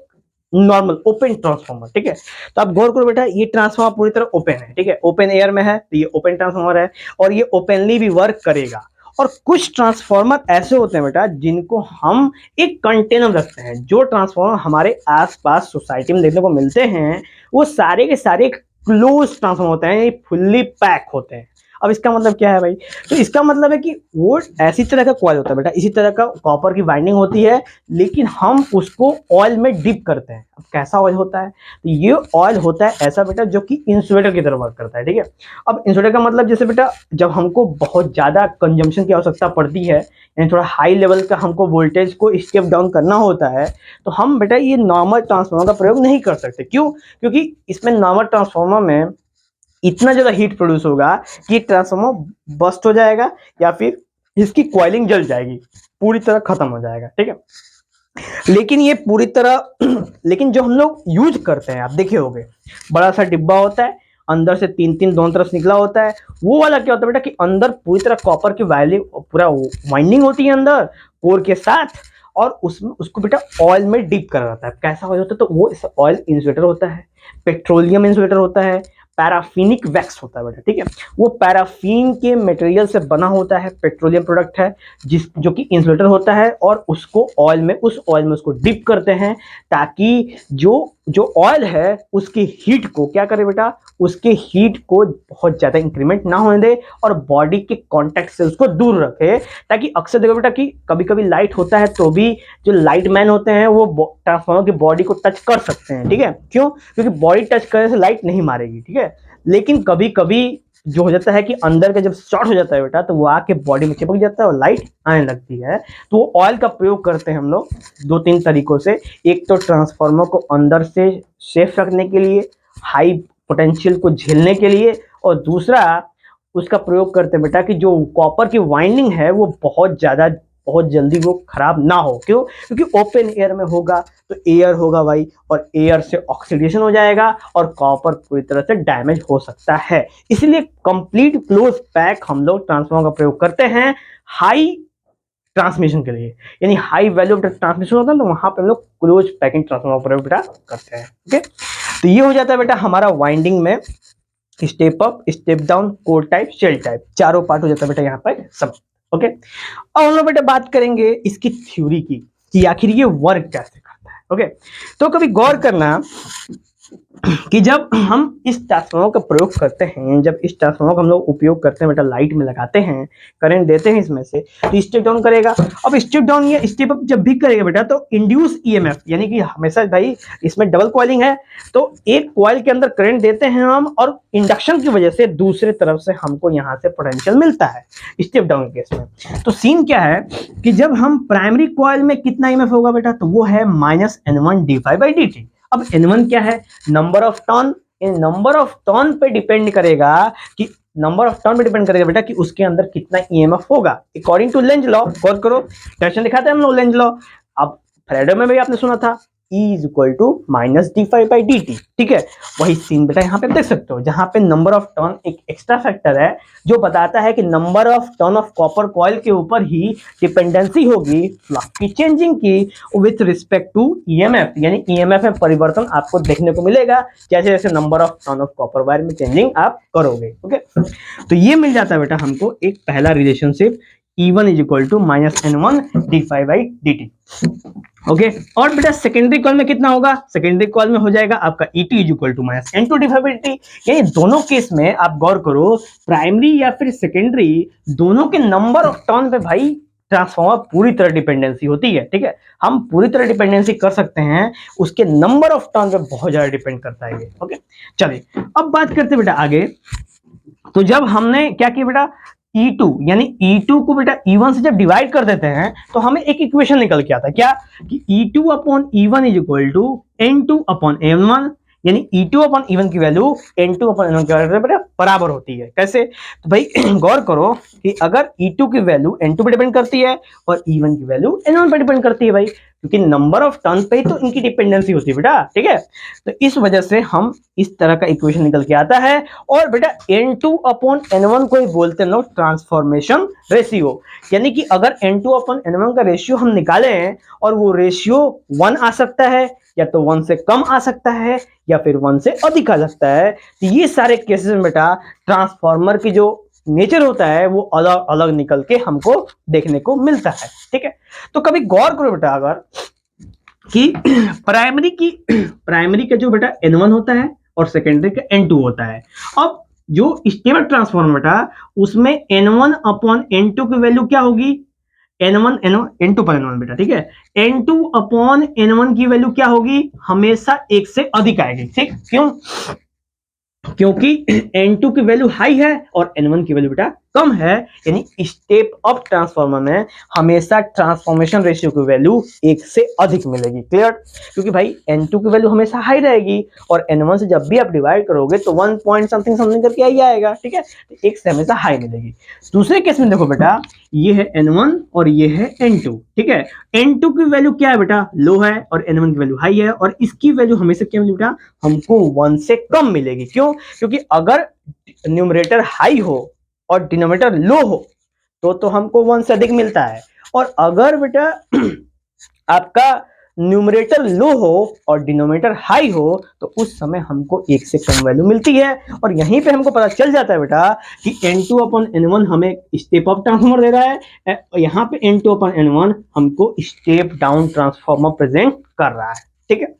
नॉर्मल ओपन ट्रांसफॉर्मर, ठीक है। तो आप गौर करो बेटा, ये ट्रांसफॉर्मर पूरी तरह ओपन है, ठीक है, ओपन एयर में है, तो ये ओपन ट्रांसफॉर्मर है और ये ओपनली भी वर्क करेगा। और कुछ ट्रांसफॉर्मर ऐसे होते हैं बेटा जिनको हम एक कंटेनर रखते हैं, जो ट्रांसफॉर्मर हमारे आसपास सोसाइटी में देखने को मिलते हैं वो सारे के सारे क्लोज ट्रांसफॉर्मर होते हैं, फुल्ली पैक होते हैं। अब इसका मतलब क्या है भाई, तो इसका मतलब है कि वो ऐसी तरह का कॉइल होता है बेटा, इसी तरह का कॉपर की बाइंडिंग होती है, लेकिन हम उसको ऑयल में डिप करते हैं। अब कैसा ऑयल होता है, तो ये ऑयल होता है ऐसा बेटा जो कि इंसुलेटर की तरह वर्क करता है, ठीक है। अब इंसुलेटर का मतलब जैसे बेटा जब हमको बहुत ज्यादा कंजम्पशन की आवश्यकता पड़ती है, यानी थोड़ा हाई लेवल का हमको वोल्टेज को स्टेप डाउन करना होता है, तो हम बेटा ये नॉर्मल ट्रांसफॉर्मर का प्रयोग नहीं कर सकते। क्यों, क्योंकि इसमें नॉर्मल ट्रांसफॉर्मर में इतना ज्यादा हीट प्रोड्यूस होगा कि ट्रांसफॉर्मर बस्ट हो जाएगा या फिर इसकी कॉइलिंग जल जाएगी, पूरी तरह खत्म हो जाएगा, ठीक है। लेकिन ये पूरी तरह लेकिन जो हम लोग यूज करते हैं, आप देखे होंगे बड़ा सा डिब्बा होता है, अंदर से तीन दोनों तरफ निकला होता है, वो वाला क्या होता है बेटा कि अंदर पूरी तरह कॉपर की वायरिंग पूरा वाइंडिंग होती है अंदर कोर के साथ, और उसमें उसको बेटा ऑयल में डिप करा जाता है। कैसा ऑयल होता है, तो वो ऑयल इंसुलेटर होता है, पेट्रोलियम इंसुलेटर होता है, पैराफिनिक वैक्स होता है बेटा, ठीक है। वो पैराफिन के मटेरियल से बना होता है, पेट्रोलियम प्रोडक्ट है जो कि इंसुलेटर होता है, और उसको ऑयल में उसको डिप करते हैं ताकि जो ऑयल है उसकी हीट को क्या करे बेटा, उसके हीट को बहुत ज्यादा इंक्रीमेंट ना होने दे और बॉडी के कांटेक्ट से उसको दूर रखे। ताकि अक्सर देखो बेटा कि कभी कभी लाइट होता है तो भी जो लाइट मैन होते हैं वो ट्रांसफॉर्मर की बॉडी को टच कर सकते हैं, ठीक है। क्यों, क्योंकि बॉडी टच करने से लाइट नहीं मारेगी, ठीक है। है। लेकिन कभी कभी जो हो जाता है कि अंदर का जब शॉर्ट हो जाता है बेटा, तो वो आके बॉडी में चिपक जाता है और लाइट आने लगती है। तो वो ऑयल का प्रयोग करते हैं हम लोग 2-3 तरीकों से। एक तो ट्रांसफार्मर को अंदर से सेफ रखने के लिए, हाई पोटेंशियल को झेलने के लिए, और दूसरा उसका प्रयोग करते हैं बेटा कि जो कॉपर की वाइंडिंग है वो बहुत जल्दी वो खराब ना हो। क्यों? क्योंकि ओपन एयर में होगा तो एयर होगा भाई, और एयर से ऑक्सीडेशन हो जाएगा और कॉपर पूरी तरह से डैमेज हो सकता है। इसलिए कंप्लीट क्लोज पैक हम लोग ट्रांसफार्मर का प्रयोग करते हैं हाई ट्रांसमिशन के लिए, यानी हाई वैल्यू ट्रांसमिशन होता है तो वहां पे हम लोग क्लोज पैकिंग ट्रांसफार्मर का प्रयोग बेटा करते हैं। ओके, तो ये हो जाता है बेटा हमारा वाइंडिंग में step up, step down, core type, shell type, चारों पार्ट हो जाता है बेटा यहाँ पर सब। ओके, अब हम लोग बेटा बात करेंगे इसकी थ्योरी की कि आखिर ये वर्क कैसे करता है। ओके, तो कभी गौर करना कि जब हम इस ट्रांसफार्मर का प्रयोग करते हैं, जब इस ट्रांसफार्मर का हम लोग उपयोग करते हैं बेटा, लाइट में लगाते हैं, करंट देते हैं इसमें से, तो स्टेप डाउन करेगा। अब स्टेप डाउन या स्टेप अप जब भी करेगा बेटा तो इंड्यूस ईएमएफ, यानी कि हमेशा भाई इसमें डबल कॉइलिंग है, तो एक कॉइल के अंदर करंट देते हैं हम, और इंडक्शन की वजह से दूसरे तरफ से हमको यहाँ से पोटेंशियल मिलता है स्टेप डाउन केस में। तो सीन क्या है कि जब हम प्राइमरी कॉइल में कितना ईएमएफ होगा बेटा, तो वो है -N1 d∅dt। अब N1 क्या है? Number of turn. In number of turn पे डिपेंड करेगा कि बेटा कि उसके अंदर कितना ईएमएफ होगा अकॉर्डिंग टू लेंज लॉ। गौर करो, टेंशन दिखाते हैं हम लोग लेंज लॉ। अब फ्रेडो में भी आपने सुना था E is equal to -d∅dt। ठीक है, वही सीन बेटा यहाँ पे देख सकते हो, जहां पे नंबर ऑफ टर्न एक एक्स्ट्रा फैक्टर है जो बताता है कि number of turn off copper coil के ऊपर ही डिपेंडेंसी होगी फ्लक्स की चेंजिंग की विथ रिस्पेक्ट टू ईएमएफ, यानी ईएमएफ में परिवर्तन आपको देखने को मिलेगा जैसे जैसे number of turn off copper wire में चेंजिंग आप करोगे। ओके, तो ये मिल जाता है बेटा हमको एक पहला relationship E1 is equal to -N1 d∅dt। Okay, और बेटा सेकेंडरी कॉइल में कितना होगा? सेकेंडरी कॉइल में हो जाएगा आपका E2 is equal to -N2 d∅dt। यानी दोनों केस में आप गौर करो, प्राइमरी या फिर सेकेंडरी, दोनों के नंबर ऑफ टर्न पे भाई ट्रांसफार्मर पूरी तरह डिपेंडेंसी होती है। ठीक है, हम पूरी तरह डिपेंडेंसी कर सकते हैं, उसके नंबर ऑफ टर्न पे बहुत ज्यादा डिपेंड करता है ये। ओके, चलिए अब बात करते हैं बेटा आगे। तो जब हमने क्या किया बेटा, E2 यानी E2 को बेटा E1 से जब डिवाइड कर देते हैं तो हमें एक इक्वेशन निकल के आता है क्या, कि E2 upon E1 is equal to N2 upon N1, यानी E2 अपॉन E1 की वैल्यू N2 अपॉन N1 की वैल्यू बेटा बराबर होती है। कैसे? तो भाई गौर करो कि अगर E2 की वैल्यू N2 पे डिपेंड करती है और E1 की वैल्यू N1 पे डिपेंड करती है भाई, क्योंकि नंबर ऑफ टर्न पे ही तो इनकी डिपेंडेंसी होती है बेटा। ठीक है, तो इस वजह से हम इस तरह का इक्वेशन निकल के आता है। और बेटा N2 अपॉन N1 को ही बोलते हैं लोग ट्रांसफॉर्मेशन रेशियो, यानी कि अगर N2 अपॉन N1 का रेशियो हम निकाले हैं और वो रेशियो 1 आ सकता है, या तो 1 से कम आ सकता है, या फिर 1 से अधिक आ सकता है। तो ये सारे केसेस में बेटा ट्रांसफॉर्मर की जो नेचर होता है वो अलग अलग निकल के हमको देखने को मिलता है। ठीक है, तो कभी गौर करो बेटा अगर कि प्राइमरी का जो बेटा N1 होता है और सेकेंडरी का N2 होता है। अब जो स्टेबल ट्रांसफॉर्मर बेटा उसमें N1 अपॉन N2 की वैल्यू क्या होगी, N2 पर N1 बेटा। ठीक है, N2 अपॉन N1 की वैल्यू क्या होगी, हमेशा 1 से अधिक आएगी। ठीक, क्यों? क्योंकि N2 की वैल्यू हाई है और N1 की वैल्यू बेटा कम है, यानी स्टेप अप ट्रांसफार्मर में हमेशा ट्रांसफॉर्मेशन रेशियो की वैल्यू 1 से अधिक मिलेगी। क्लियर? क्योंकि भाई N2 की वैल्यू हमेशा हाई रहेगी और N1 से जब भी आप डिवाइड करोगे तो 1 पॉइंट समथिंग समथिंग करके ही आएगा। ठीक है, तो 1 से हमेशा हाई मिलेगी। दूसरे केस में देखो बेटा, ये है N1 और ये है N2। ठीक है, N2 की वैल्यू क्या है बेटा, लो है, और N1 की वैल्यू हाई है, और इसकी वैल्यू हमेशा क्या मिलेगी बेटा, हमको 1 से कम मिलेगी। क्यों? क्योंकि अगर न्यूमरेटर हाई हो और डिनोमिनेटर लो हो तो हमको 1 से अधिक मिलता है, और अगर बेटा आपका न्यूमरेटर लो हो और डिनोमिनेटर हाई हो तो उस समय हमको 1 से कम वैल्यू मिलती है। और यहीं पे हमको पता चल जाता है बेटा कि N2 अपॉन N1 हमें स्टेप अप ट्रांसफॉर्मर दे रहा है, यहाँ पे N2 अपॉन N1 हमको स्टेप डाउन ट्रांसफॉर्मर प्रेजेंट कर रहा है। ठीक है,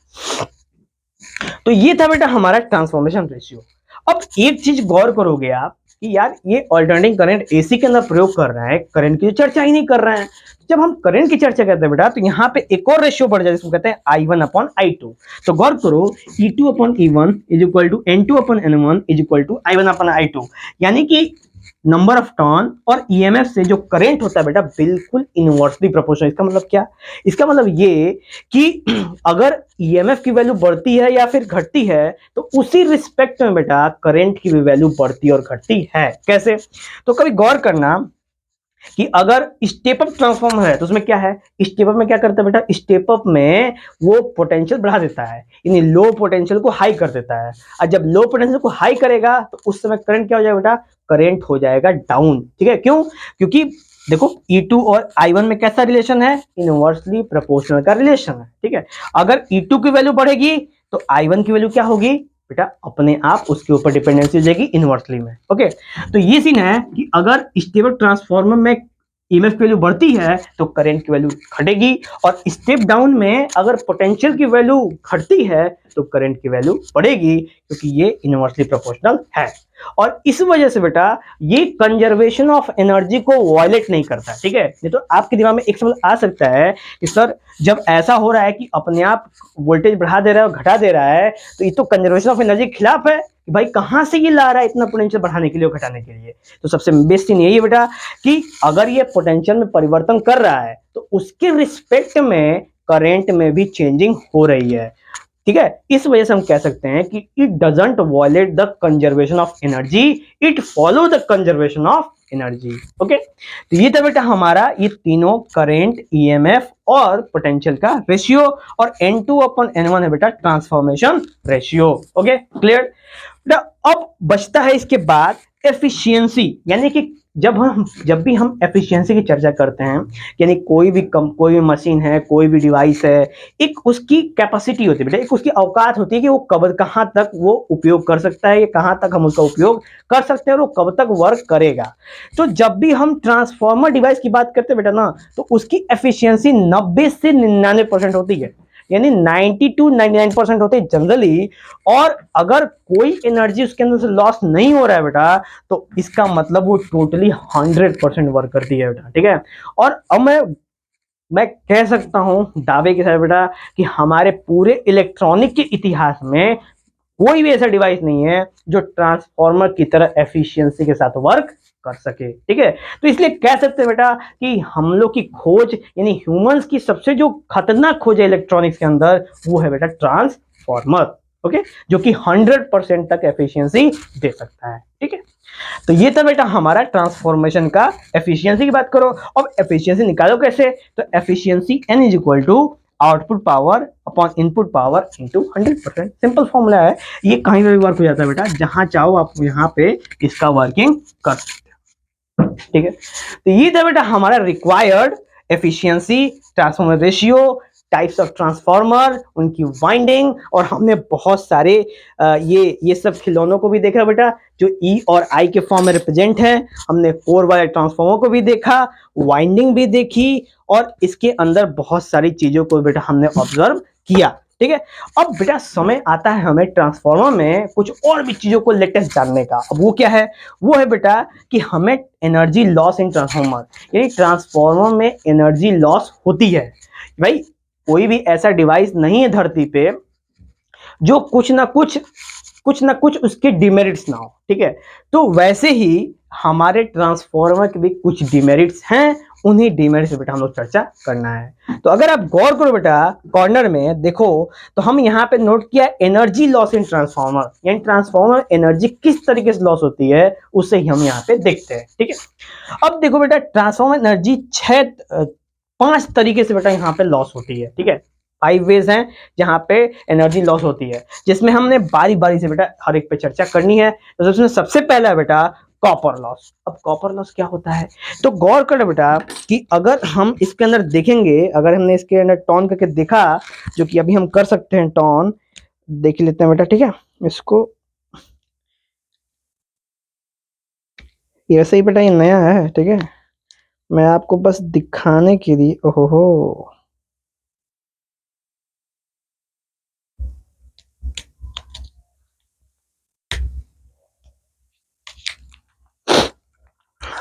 तो ये था बेटा हमारा ट्रांसफॉर्मेशन रेशियो। अब एक चीज गौर करोगे आप कि यार ये अल्टरनेटिंग करंट एसी के अंदर प्रयोग कर रहा है, करंट की चर्चा ही नहीं कर रहे हैं। जब हम करंट की चर्चा करते हैं बेटा, तो यहाँ पे एक और रेशियो बढ़ जाए जिसको कहते हैं I1 अपॉन I2। तो गौर करो, E2 upon E1 is equal to N2 upon N1 is equal to I1 upon I2। यानी कि नंबर ऑफ टर्न और ईएमएफ से जो करंट होता है बेटा, बिल्कुल इनवर्सली प्रोपोर्शनल। इसका मतलब क्या? इसका मतलब ये कि अगर ईएमएफ की वैल्यू बढ़ती है या फिर घटती है, तो उसी रिस्पेक्ट में बेटा करंट की भी वैल्यू बढ़ती और घटती है। कैसे? तो कभी गौर करना कि अगर स्टेप अप ट्रांसफॉर्मर है तो उसमें क्या है, स्टेप अप में क्या करता है बेटा, स्टेप अप में वो पोटेंशियल बढ़ा देता है, यानी लो पोटेंशियल को हाई कर देता है। और जब लो पोटेंशियल को हाई करेगा तो उस समय करंट क्या हो जाएगा बेटा, करंट हो जाएगा डाउन। ठीक है, क्यों? क्योंकि देखो E2 और I1 में कैसा रिलेशन है, इनवर्सली प्रोपोर्शनल का रिलेशन है। ठीक है, अगर E2 की वैल्यू बढ़ेगी तो I1 की वैल्यू क्या होगी बेटा, अपने आप उसके ऊपर डिपेंडेंसी हो जाएगी इनवर्सली में। ओके, तो ये सीन है कि अगर स्टेबल ट्रांसफार्मर में ईएमएफ की वैल्यू बढ़ती है तो करंट की वैल्यू घटेगी, और स्टेप डाउन में अगर पोटेंशियल की वैल्यू घटती है तो करंट की वैल्यू बढ़ेगी, क्योंकि ये इनवर्सली प्रोपोर्शनल है। और इस वजह से बेटा ये कंजर्वेशन ऑफ एनर्जी को वायलेट नहीं करता। ठीक है, नहीं तो आपके दिमाग में एक सवाल आ सकता है कि सर जब ऐसा हो रहा है कि अपने आप वोल्टेज बढ़ा दे रहा है और घटा दे रहा है, तो ये तो कंजर्वेशन ऑफ एनर्जी के खिलाफ है कि भाई कहां से ये ला रहा है इतना पोटेंशियल बढ़ाने के लिए और घटाने के लिए। तो सबसे बेस्ट चीज यही है बेटा कि अगर ये पोटेंशियल में परिवर्तन कर रहा है तो उसके रिस्पेक्ट में करंट में भी चेंजिंग हो रही है। ठीक है, इस वजह से हम कह सकते हैं कि it doesn't violate the conservation of energy, it follow the conservation of energy. Okay, तो ये था बेटा हमारा ये तीनों करंट, ईएमएफ और पोटेंशियल का रेशियो, और N2 अपॉन N1 है बेटा ट्रांसफॉर्मेशन रेशियो। Okay, clear? अब बचता है इसके बाद एफिशिएंसी, यानी कि जब भी हम एफिशिएंसी की चर्चा करते हैं, यानी कोई भी मशीन है, कोई भी डिवाइस है, एक उसकी कैपेसिटी होती है बेटा, एक उसकी औकात होती है कि वो कब कहां तक वो उपयोग कर सकता है, या कहां तक हम उसका उपयोग कर सकते हैं और वो कब तक वर्क करेगा। तो जब भी हम ट्रांसफॉर्मर डिवाइस की बात करते हैं बेटा ना, तो उसकी एफिशिएंसी 90 से 99% होती है, यानी 90 to 99% होते हैं जनरली। और अगर कोई एनर्जी उसके अंदर से लॉस नहीं हो रहा है बेटा, तो इसका मतलब वो टोटली 100% वर्क करती है बेटा। ठीक है, और अब मैं कह सकता हूं दावे के साथ बेटा कि हमारे पूरे इलेक्ट्रॉनिक के इतिहास में कोई भी ऐसा डिवाइस नहीं है जो ट्रांसफॉर्मर की तरह एफिशिएंसी के साथ वर्क कर सके। ठीक है, तो इसलिए कह सकते हैं बेटा कि हम लोग की खोज, यानी ह्यूमंस की सबसे जो खतरनाक खोज है इलेक्ट्रॉनिक्स के अंदर, वो है बेटा ट्रांसफॉर्मर। ओके, जो कि 100% तक एफिशिएंसी दे सकता है। ठीक है, तो ये था बेटा हमारा ट्रांसफॉर्मेशन का। एफिशिएंसी की बात करो, अब एफिशिएंसी निकालो कैसे, तो efficiency N is equal to output power upon input power into 100%। Simple formula है, ये कहीं पे भी वर्क हो जाता है बेटा, जहां चाहो आप यहाँ पे इसका वर्किंग कर सकते हो। ठीक है, तो ये था बेटा हमारा required efficiency, transformer ratio, types of transformer, उनकी वाइंडिंग, और हमने बहुत सारे ये सब खिलौनों को भी देखा बेटा जो ई और आई के फॉर्म में रिप्रेजेंट है। हमने कोर वाले ट्रांसफॉर्मर को भी देखा, वाइंडिंग भी देखी, और इसके अंदर बहुत सारी चीजों को बेटा हमने ऑब्जर्व किया। ठीक है, अब बेटा समय आता है हमें ट्रांसफॉर्मर में कुछ और भी चीजों को लेटेस्ट जानने का। अब वो क्या है, वो है बेटा कि हमें एनर्जी लॉस इन ट्रांसफॉर्मर, यानी ट्रांसफॉर्मर में एनर्जी लॉस होती है। भाई कोई भी ऐसा डिवाइस नहीं है धरती पे जो कुछ ना कुछ उसके डिमेरिट्स ना हो। ठीक है, तो वैसे ही हमारे ट्रांसफॉर्मर के भी कुछ डिमेरिट्स हैं, उन्हीं डिमेरिट्स पे बेटा हम लोग चर्चा करना है। तो अगर आप गौर करो बेटा कॉर्नर में देखो, तो हम यहाँ पे नोट किया एनर्जी लॉस इन ट्रांसफॉर्मर, यानी ट्रांसफॉर्मर एनर्जी किस तरीके से लॉस होती है उसे ही हम यहाँ पे देखते हैं। ठीक है, अब देखो बेटा ट्रांसफॉर्मर एनर्जी 5 तरीके से बेटा यहाँ पे लॉस होती है। ठीक है, 5 वेज हैं जहां पे एनर्जी लॉस होती है, जिसमें हमने बारी बारी से बेटा हर एक पे चर्चा करनी है। तो सबसे पहला है बेटा कॉपर लॉस। अब कॉपर लॉस क्या होता है, तो गौर करो बेटा कि अगर हम इसके अंदर देखेंगे, अगर हमने इसके अंदर टॉन करके देखा, जो कि अभी हम कर सकते हैं, टॉन देख लेते हैं बेटा। ठीक है, इसको ये वैसे ही बेटा ये नया है। ठीक है, मैं आपको बस दिखाने के लिए, ओहो हो,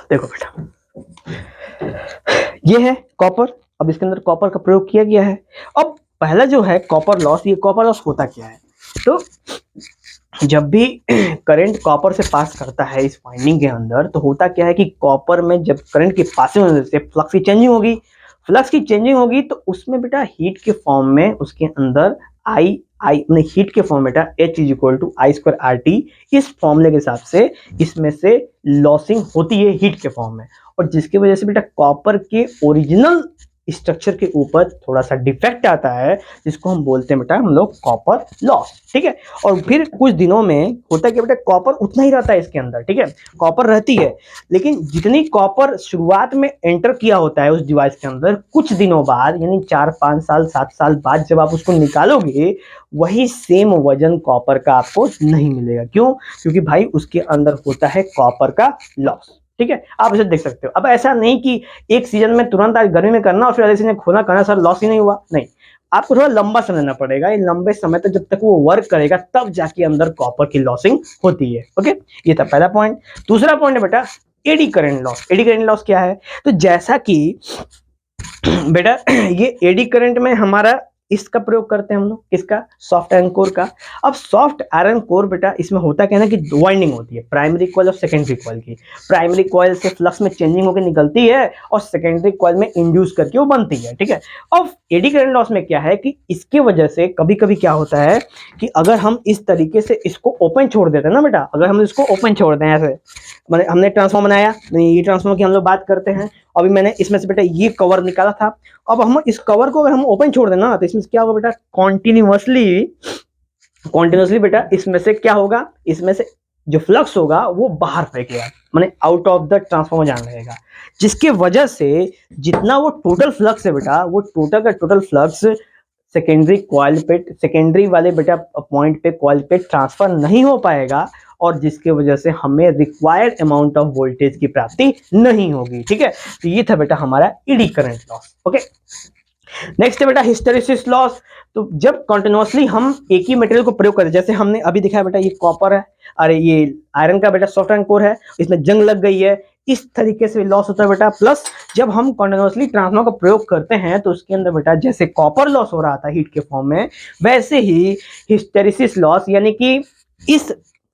देखो बेटा, ये है कॉपर। अब इसके अंदर कॉपर का प्रयोग किया गया है। अब पहला जो है कॉपर लॉस, ये कॉपर लॉस होता क्या है? तो जब भी करंट कॉपर से पास करता है इस वाइंडिंग के अंदर, तो होता क्या है कि कॉपर में जब करंट के पासिंग होने से फ्लक्स की चेंजिंग होगी। फ्लक्स की चेंजिंग होगी तो उसमें बेटा हीट के फॉर्म में उसके अंदर आई आई हीट के फॉर्म बेटा H is equal to I square R T, इस फॉर्मूले के हिसाब से इसमें से लॉसिंग होती है हीट के फॉर्म में। और जिसकी वजह से बेटा कॉपर के ओरिजिनल स्ट्रक्चर के ऊपर थोड़ा सा डिफेक्ट आता है, जिसको हम बोलते हैं बेटा हम लोग कॉपर लॉस। ठीक है। और फिर कुछ दिनों में होता है कि बेटा कॉपर उतना ही रहता है इसके अंदर। ठीक है, कॉपर रहती है, लेकिन जितनी कॉपर शुरुआत में एंटर किया होता है उस डिवाइस के अंदर, कुछ दिनों बाद यानी 4-5 साल 7 साल बाद जब आप उसको निकालोगे, वही सेम वजन कॉपर का आपको नहीं मिलेगा। क्यों? क्योंकि भाई उसके अंदर होता है कॉपर का लॉस। ठीक है, आप इसे देख सकते हो। अब ऐसा नहीं कि एक सीजन में तुरंत आज गर्मी में करना और फिर अगले सीजन खोना करना, सर लॉस ही नहीं हुआ, नहीं। आपको थोड़ा लंबा समय लेना पड़ेगा। ये लंबे समय तक जब तक वो वर्क करेगा तब जाके अंदर कॉपर की लॉसिंग होती है। ओके, ये था पहला पॉइंट। दूसरा पॉइंट है बेटा eddy current loss. Eddy current loss क्या है? तो जैसा कि बेटा ये एडी करंट में हमारा इसका प्रयोग करते हैं हम लोग, किसका? सॉफ्ट आयरन कोर का। अब सॉफ्ट आयरन कोर बेटा इसमें होता क्या है ना कि वाइंडिंग होती है प्राइमरी कॉइल और सेकेंडरी कॉइल की। प्राइमरी कॉइल से फ्लक्स में चेंजिंग होकर निकलती है और सेकेंडरी कॉइल में इंड्यूस करके वो बनती है। ठीक है। अब एडी करंट लॉस में क्या है कि इसके वजह से कभी कभी क्या होता है कि अगर हम इस तरीके से इसको ओपन छोड़ देते हैं ना बेटा, अगर हम इसको ओपन छोड़ दें ऐसे, मैंने हमने ट्रांसफॉर्मर बनाया, ये ट्रांसफॉर्मर की हम लोग बात करते हैं। अभी मैंने इसमें से बेटा ये कवर निकाला था। अब हम इस कवर को अगर हम ओपन छोड़ देना तो इसमें क्या होगा बेटा, कॉन्टिन्यूसली बेटा इसमें से क्या होगा, इसमें से जो फ्लक्स होगा वो बाहर फेंकेगा, माने आउट ऑफ द ट्रांसफॉर्मर जाने लगेगा, जिसके वजह से जितना वो टोटल फ्लक्स है बेटा, वो टोटल का टोटल फ्लक्स सेकेंडरी कॉइल पे, सेकेंडरी वाले बेटा पॉइंट पे कॉइल पे ट्रांसफर नहीं हो पाएगा, और जिसके वजह से हमें रिक्वायर्ड अमाउंट ऑफ वोल्टेज की प्राप्ति नहीं होगी। ठीक है, तो ये था बेटा हमारा eddy current loss. Okay, next है बेटा हिस्टेरिसिस लॉस। तो जब कंटिन्यूअसली हम एक ही मटेरियल को प्रयोग करते हैं, जैसे हमने अभी दिखाया बेटा ये कॉपर है, अरे ये आयरन का बेटा सॉफ्ट आयरन कोर है, इसमें जंग लग गई है, इस तरीके से लॉस होता है बेटा। प्लस जब हम कंटिन्यूअसली ट्रांसफार्मर का प्रयोग करते हैं तो उसके अंदर बेटा जैसे कॉपर लॉस हो रहा था हीट के फॉर्म में, वैसे ही हिस्टेरिसिस लॉस यानी कि इस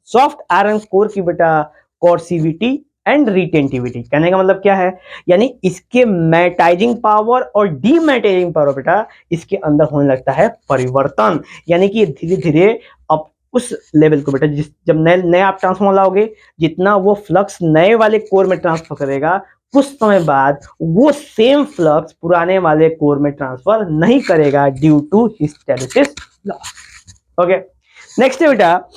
सॉफ्ट आयरन कोर की बेटा कोर्सिविटी एंड रिटेंटिविटी, कहने का मतलब क्या है, यानी इसके मैटाइजिंग पावर और डीमैटाइजिंग पावर बेटा इसके अंदर होने लगता है परिवर्तन। यानी कि धीरे धीरे अब उस लेवल को बेटा जब नए आप ट्रांसफॉर्मर लाओगे, जितना वो फ्लक्स नए वाले कोर में ट्रांसफर करेगा, कुछ समय बाद वो सेम फ्लक्स पुराने वाले कोर में ट्रांसफर नहीं करेगा due to hysteresis loss. Okay, next है बेटा,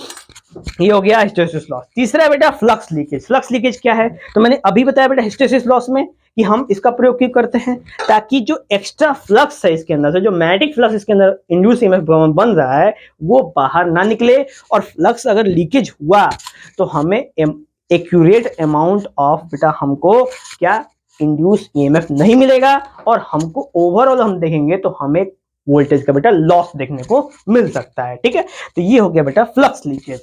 ये हो गया हिस्टेरिसिस लॉस। तीसरा बेटा फ्लक्स लीकेज। फ्लक्स लीकेज क्या है? तो मैंने अभी बताया बेटा हिस्टेरिसिस लॉस में कि हम इसका प्रयोग क्यों करते हैं, ताकि जो एक्स्ट्रा फ्लक्स है इसके अंदर से, जो मैग्नेटिक फ्लक्स इसके अंदर इंड्यूस ईएमएफ बन रहा है, वो बाहर ना निकले, और फ्लक्स अगर लीकेज हुआ तो हमें एक्यूरेट अमाउंट ऑफ बेटा हमको क्या इंड्यूस ईएमएफ नहीं मिलेगा, और हमको ओवरऑल हम देखेंगे तो हमें वोल्टेज का बेटा लॉस देखने को मिल सकता है। ठीक है, तो ये हो गया बेटा फ्लक्स लीकेज।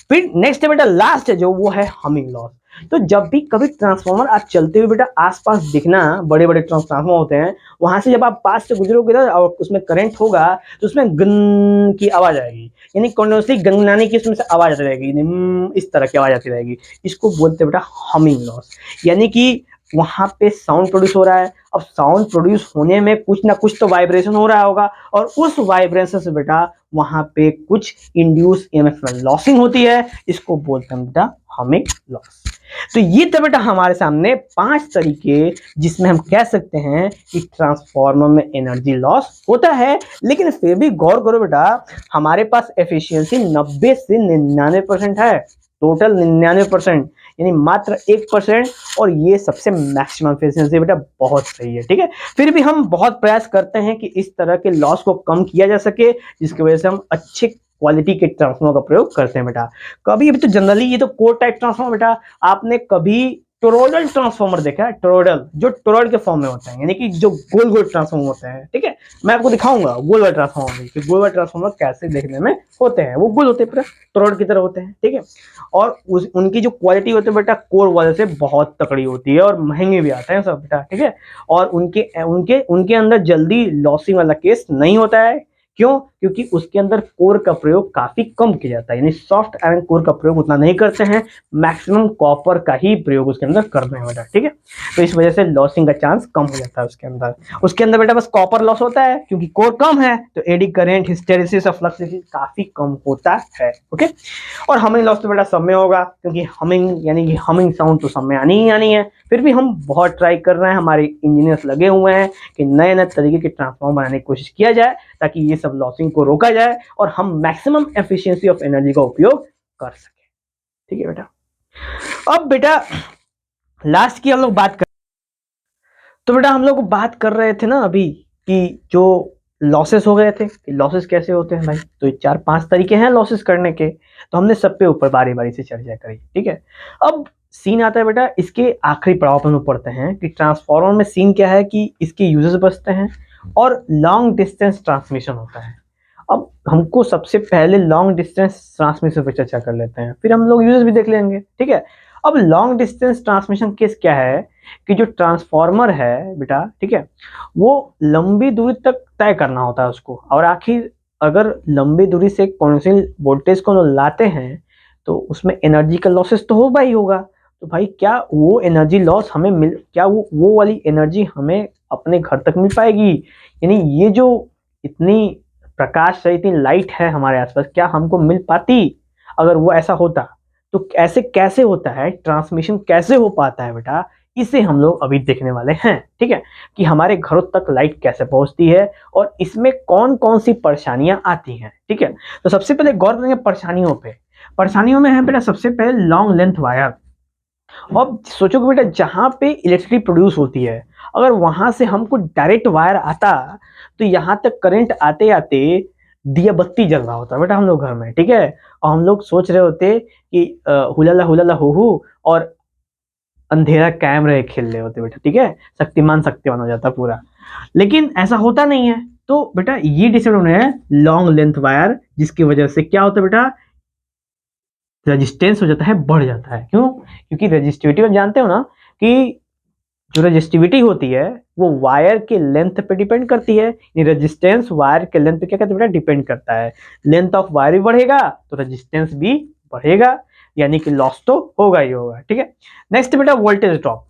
फिर नेक्स्ट है बेटा लास्ट है जो, वो है हमिंग लॉस। तो जब भी कभी ट्रांसफार्मर आप चलते हुए बेटा आसपास दिखना, बड़े बड़े ट्रांसफार्मर होते हैं, वहां से जब आप पास से गुजरोगे ना और उसमें करंट होगा तो उसमें गन की आवाज आएगी, यानी कंटिन्यूसली गनगनाने की उसमें से आवाज आती रहेगी, इस तरह की आवाज आती रहेगी। इसको बोलते हैं बेटा हमिंग लॉस। यानी कि वहां पे साउंड प्रोड्यूस हो रहा है, अब साउंड प्रोड्यूस होने में कुछ ना कुछ तो वाइब्रेशन हो रहा होगा, और उस वाइब्रेशन से बेटा वहां पे कुछ इंड्यूस ईएमएफ में लॉसिंग होती है, इसको बोलते हैं बेटा हमिंग लॉस। तो ये तो बेटा हमारे सामने 5 तरीके जिसमें हम कह सकते हैं कि ट्रांसफार्मर में एनर्जी लॉस होता है। लेकिन फिर भी गौर करो बेटा, हमारे पास एफिशिएंसी 90 से 99% है, टोटल 99%, यानी मात्र 1%, और ये सबसे मैक्सिमम एफिशिएंसी बेटा बहुत सही है। ठीक है, फिर भी हम बहुत प्रयास करते हैं कि इस तरह के लॉस को कम किया जा सके, जिसकी वजह से हम अच्छे क्वालिटी के ट्रांसफार्मर का प्रयोग करते हैं बेटा। कभी भी तो जनरली ये तो कोर टाइप ट्रांसफार्मर बेटा, आपने कभी टोरॉइडल ट्रांसफार्मर देखा है, टोरॉइडल जो टोरॉइड के फॉर्म में होता है, यानी कि जो गोल गोल ट्रांसफार्मर होता है, ठीक है। मैं आपको दिखाऊंगा गोल वाला ट्रांसफार्मर कि गोल वाला ट्रांसफार्मर कैसे देखने में होते हैं। वो गोल होते हैं, पूरा टोरॉइड की तरह होते हैं, ठीक है। और उनकी जो क्वालिटी होती है बेटा कोर वाले से बहुत तकड़ी होती है और महंगे भी आते हैं सब बेटा, ठीक है। और उनके उनके उनके अंदर जल्दी लॉसिंग वाला केस नहीं होता है। क्यों? क्योंकि उसके अंदर कोर का प्रयोग काफी कम किया जाता है, यानी सॉफ्ट आयरन कोर का प्रयोग उतना नहीं करते हैं, मैक्सिमम कॉपर का ही प्रयोग उसके अंदर करते हैं बेटा, ठीक है। तो इस वजह से लॉसिंग का चांस कम हो जाता है उसके अंदर बेटा बस कॉपर लॉस होता है, क्योंकि कोर कम है तो एडी करंट, हिस्टेरिसिस और फ्लक्स काफी कम होता है, ओके। और हमिंग लॉस तो बेटा सब में होगा, क्योंकि हमिंग यानी कि हमिंग साउंड तो सब में आनी ही आनी है। फिर भी हम बहुत ट्राई कर रहे हैं, हमारे इंजीनियर्स लगे हुए हैं कि नए नए तरीके के ट्रांसफॉर्मर बनाने की कोशिश किया जाए, ताकि ये सब लॉसिंग को रोका जाए और हम मैक्सिमम एफिशिएंसी ऑफ एनर्जी का उपयोग कर सके, ठीक है बेटा। अब बेटा लास्ट की हम लोग बात कर, तो बेटा हम लोग बात कर रहे थे ना अभी कि जो लॉसेस हो गए थे कि लॉसेस कैसे होते हैं भाई। तो ये 4-5 तरीके हैं लॉसेस करने के, तो हमने सब पे ऊपर बारी बारी से चर्चा करी, ठीक है। अब सीन आता है बेटा इसके आखिरी पड़ाव पर हम पढ़ते हैं कि ट्रांसफार्मर में सीन क्या है कि इसके यूजेस बचते हैं और लॉन्ग डिस्टेंस ट्रांसमिशन होता है। अब हमको सबसे पहले लॉन्ग डिस्टेंस ट्रांसमिशन पर चर्चा कर लेते हैं, फिर हम लोग यूजेस भी देख लेंगे, ठीक है। अब लॉन्ग डिस्टेंस ट्रांसमिशन केस क्या है कि जो ट्रांसफार्मर है बेटा, ठीक है, वो लंबी दूरी तक तय करना होता है उसको, और आखिर अगर लंबी दूरी से कौन वोल्टेज को लाते हैं तो उसमें एनर्जी का लॉसेस तो होगा ही होगा। तो भाई क्या वो एनर्जी लॉस हमें मिल, क्या वो वाली एनर्जी हमें अपने घर तक मिल पाएगी? यानी ये जो इतनी प्रकाश है, इतनी लाइट है हमारे आसपास, क्या हमको मिल पाती? अगर वो ऐसा होता तो ऐसे कैसे होता है, ट्रांसमिशन कैसे हो पाता है बेटा, इसे हम लोग अभी देखने वाले हैं, ठीक है। कि हमारे घरों तक लाइट कैसे पहुंचती है और इसमें कौन कौन सी परेशानियां आती हैं, ठीक है। तो सबसे पहले गौर करेंगे परेशानियों पे। परेशानियों में है बेटा सबसे पहले लॉन्ग लेंथ वायर। अब सोचो कि बेटा जहां पे इलेक्ट्रिसिटी प्रोड्यूस होती है, अगर वहां से हमको डायरेक्ट वायर आता तो यहां तक करंट आते आते दिया बत्ती जल रहा होता बेटा हम लोग घर में, ठीक है। और हम लोग सोच रहे होते कि हुलाला हुलाला हो और अंधेरा कायम रहे खेल रहे होते बेटा, ठीक है। शक्तिमान हो जाता पूरा, लेकिन ऐसा होता नहीं है। तो बेटा ये डिसएडवांटेज है लॉन्ग लेंथ वायर, जिसकी वजह से क्या होता है बेटा, रेजिस्टेंस हो जाता है, बढ़ जाता है। क्यों? क्योंकि रेजिस्टिविटी में जानते हो ना कि जो रेजिस्टिविटी होती है वो वायर के लेंथ पे डिपेंड करती है। ये रेजिस्टेंस वायर के लेंथ पे क्या कहते हैं बेटा, डिपेंड करता है। लेंथ ऑफ वायर भी बढ़ेगा तो रेजिस्टेंस भी बढ़ेगा, यानी कि लॉस तो होगा ही होगा, ठीक है। नेक्स्ट बेटा वोल्टेज ड्रॉप।